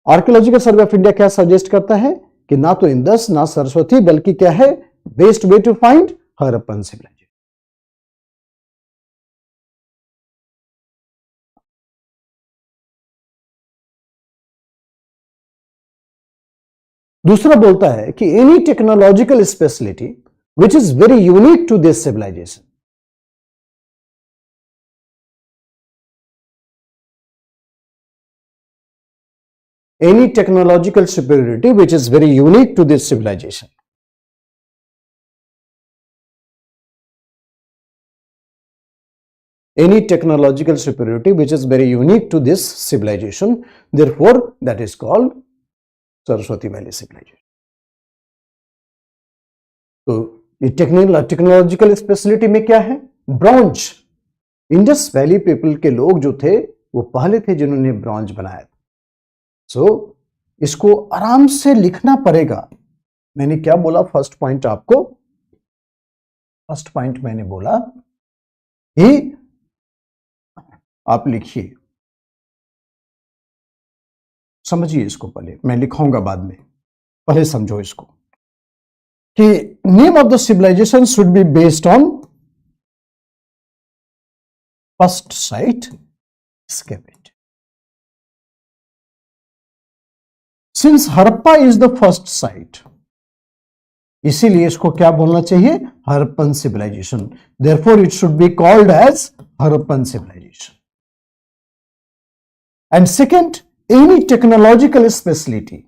archaeological survey of India क्या suggest करता है कि ना तो Indus ना सरस्वती, बल्कि क्या है, best way to find Harappan civilization. दूसरा बोलता है कि any technological speciality which is very unique to this civilization. Any technological superiority which is very unique to this civilization. Any technological superiority which is very unique to this civilization, therefore that is called Saraswati Valley civilization. तो ये technological speciality में क्या है, bronze. Indus valley people के लोग जो थे वो पहले थे जिन्होंने ब्रॉन्ज बनाया था। सो इसको आराम से लिखना पड़ेगा। मैंने क्या बोला, फर्स्ट पॉइंट आपको, फर्स्ट पॉइंट मैंने बोला कि आप लिखिए, समझिए इसको, पहले मैं लिखाऊंगा बाद में, पहले समझो इसको कि name of the civilization should be based on first site excavated. Since Harappa is the first site, इसीलिए इसको क्या बोलना चाहिए, Harappan civilization. Therefore it should be called as Harappan civilization. And second, any technological speciality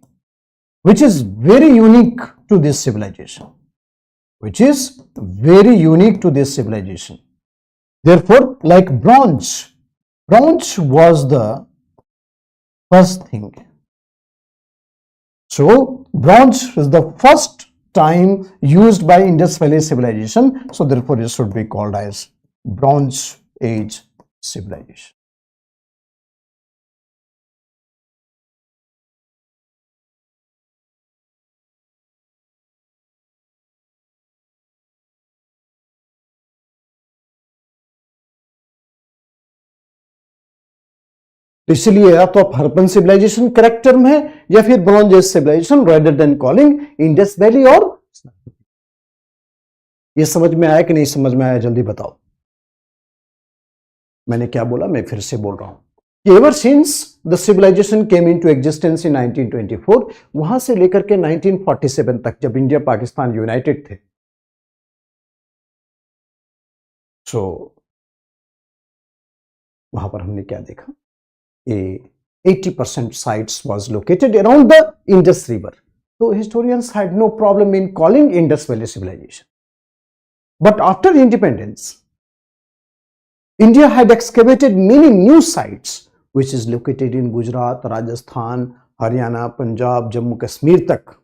which is very unique to this civilization, which is very unique to this civilization. Therefore, like bronze was the first thing. So, bronze is the first time used by Indus Valley civilization. So, therefore, it should be called as Bronze Age civilization. इसलिए या तो आप Harappan civilisation correct term है या फिर bronze age civilization rather than calling Indus Valley और ये समझ में आया कि नहीं समझ में आया, जल्दी बताओ। मैंने क्या बोला, मैं फिर से बोल रहा हूं। Ever since the civilization came into existence in 1924, वहां से लेकर के 1947 तक जब इंडिया पाकिस्तान यूनाइटेड थे, सो वहां पर हमने क्या देखा, 80% sites was located around the Indus River. So historians had no problem in calling Indus Valley civilization. But after independence, India had excavated many new sites which is located in Gujarat, Rajasthan, Haryana, Punjab, Jammu Kashmir तक।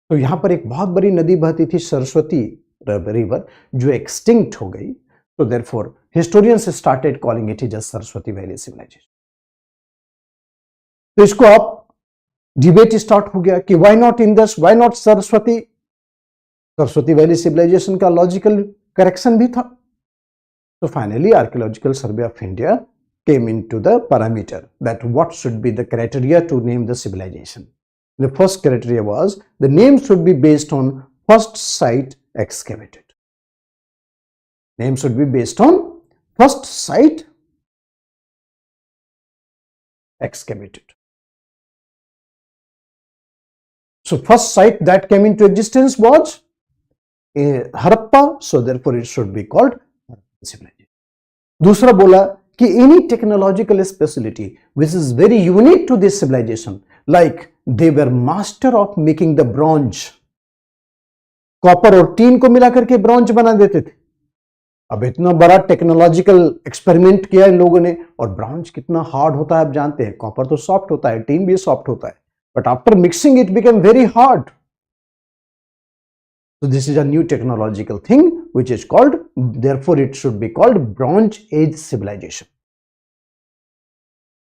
तो यहां पर एक बहुत बड़ी नदी बहती थी सरस्वती रिवर जो एक्सटिंक्ट हो गई। तो therefore historians started calling it as Saraswati Valley civilization. तो इसको आप डिबेट स्टार्ट हो गया कि why not Indus, why not Saraswati. Saraswati Valley civilization का लॉजिकल करेक्शन भी था। तो finally archaeological survey of India came into the parameter that what should be the criteria to name the civilization. The first criteria was the name should be based on first site excavated. Name should be based on first site excavated. So first site that came into existence was Harappa, so therefore it should be called civilization. दूसरा बोला कि any technological specialty which is very unique to this civilization, like they were master of making the bronze. Copper और tin को मिला करके bronze बना देते थे। अब इतना बड़ा टेक्नोलॉजिकल एक्सपेरिमेंट किया इन लोगों ने, और ब्रॉन्ज कितना हार्ड होता है आप जानते हैं। कॉपर तो सॉफ्ट होता है, टीन भी सॉफ्ट होता है, but after mixing it became very hard. So this is a new technological thing which is called, therefore it should be called Bronze Age civilization.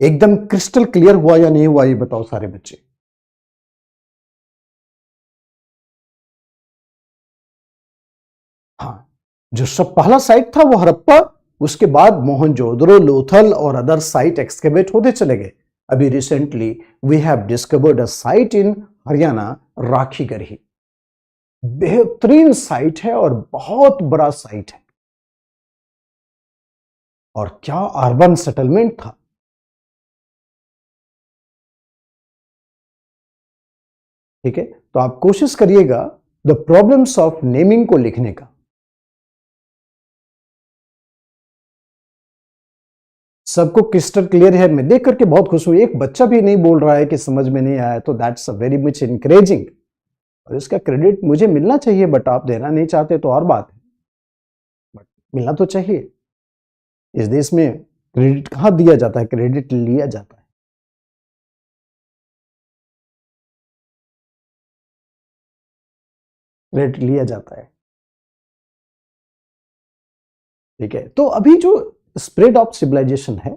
एकदम क्रिस्टल क्लियर हुआ या नहीं हुआ ये बताओ सारे बच्चे। हाँ, जो सब पहला साइट था वो हड़प्पा, उसके बाद मोहनजोदड़ो, लोथल और अदर साइट एक्सकेवेट होते चले गए। अभी recently we have discovered a site in Haryana, Rakhigarhi. बेहतरीन साइट है और बहुत बड़ा साइट है, और क्या अर्बन सेटलमेंट था। ठीक है, तो आप कोशिश करिएगा द प्रॉब्लम्स ऑफ नेमिंग को लिखने का। सबको क्रिस्टल क्लियर है, मैं देख करके बहुत खुश हूं। एक बच्चा भी नहीं बोल रहा है कि समझ में नहीं आया, तो दैट्स वेरी मच इनकरेजिंग, और इसका क्रेडिट मुझे मिलना चाहिए, बट आप देना नहीं चाहते तो और बात है, बट मिलना तो चाहिए। इस देश में क्रेडिट कहां दिया जाता है, क्रेडिट लिया जाता है। क्रेडिट लिया जाता है। ठीक है, तो अभी जो स्प्रेड ऑफ सिविलाइजेशन है,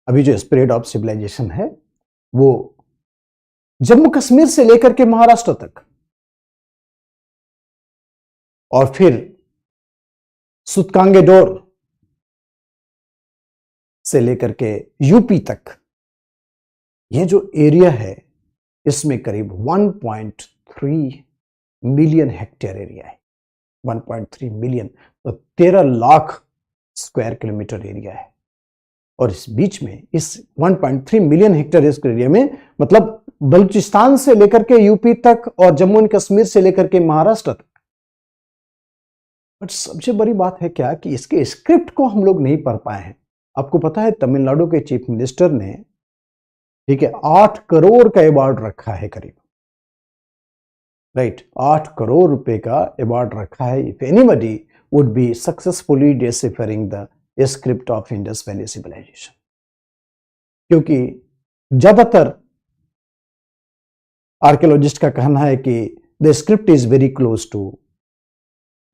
अभी जो स्प्रेड ऑफ सिविलाइजेशन है वो जम्मू कश्मीर से लेकर के महाराष्ट्र तक, और फिर सुतकांगेडोर से लेकर के यूपी तक, ये जो एरिया है इसमें करीब 1.3 मिलियन हेक्टेयर एरिया है। 1.3 मिलियन, तो 13 लाख स्क्वायर किलोमीटर एरिया है। और इस बीच में इस 1.3 मिलियन हेक्टेयर एरिया में, मतलब बलूचिस्तान से लेकर के यूपी तक और जम्मू एंड कश्मीर से लेकर के महाराष्ट्र तक। बट सबसे बड़ी बात है क्या कि इसके स्क्रिप्ट को हम लोग नहीं पढ़ पाए हैं। आपको पता है तमिलनाडु के चीफ मिनिस्टर ने, ठीक है, 8 करोड़ का अवार्ड रखा है करीब, राइट, 8 करोड़ रुपए का अवार्ड रखा है if anybody would be successfully deciphering the script of Indus valley civilisation. क्योंकि ज्यादातर आर्कियोलॉजिस्ट का कहना है कि the script is very close to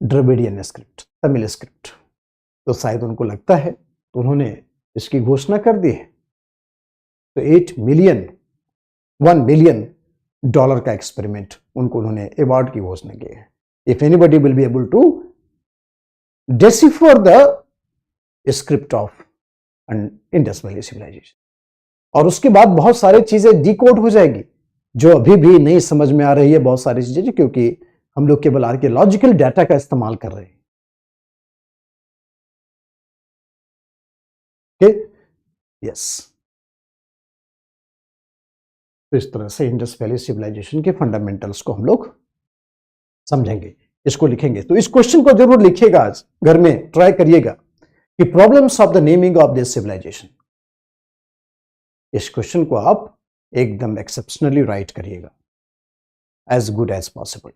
Dravidian script. Tamil script. तो शायद उनको लगता है तो उन्होंने इसकी घोषणा कर दी है। तो 1 मिलियन डॉलर का एक्सपेरिमेंट उन्होंने अवार्ड की घोषणा की है। If anybody will be able to decipher the script of Indus valley civilization, और उसके बाद बहुत सारी चीजें डिकोड हो जाएगी जो अभी भी नहीं समझ में आ रही है, बहुत सारी चीजें, क्योंकि हम लोग केवल आर्कियोलॉजिकल डाटा का इस्तेमाल कर रहे हैं। यस, तो इस तरह से इंडस वैली सिविलाइजेशन के फंडामेंटल्स को हम लोग समझेंगे, इसको लिखेंगे। तो इस क्वेश्चन को जरूर लिखिएगा, आज घर में ट्राई करिएगा कि problems of the naming of this civilization. इस क्वेश्चन को आप एकदम एक्सेप्शनली राइट करिएगा, एज गुड एज पॉसिबल।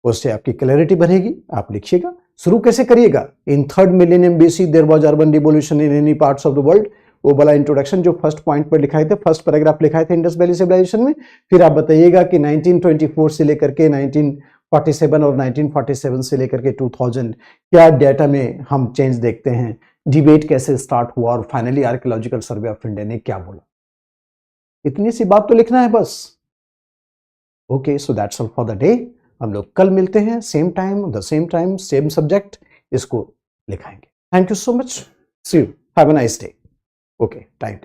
उससे आपकी क्लैरिटी बढ़ेगी। आप लिखिएगा, शुरू कैसे करिएगा। In 3rd millennium BC there was urban revolution in any parts of the world. वो वाला इंट्रोडक्शन जो फर्स्ट पॉइंट पर लिखाए थे, फर्स्ट पैराग्राफ लिखाए थे इंडस वैली सिविलाइजेशन में। फिर आप बताइएगा कि 1924 से लेकर के 1947 और 1947 से लेकर के 2000 क्या डेटा में हम चेंज देखते हैं, डिबेट कैसे स्टार्ट हुआ, और finally archaeological survey of India ने क्या बोला। इतनी सी बात तो लिखना है बस। Okay, so that's all for the day. हम लोग कल मिलते हैं, सेम टाइम सेम सब्जेक्ट, इसको लिखाएंगे। Thank you so much, see you, have a nice day. Okay, time.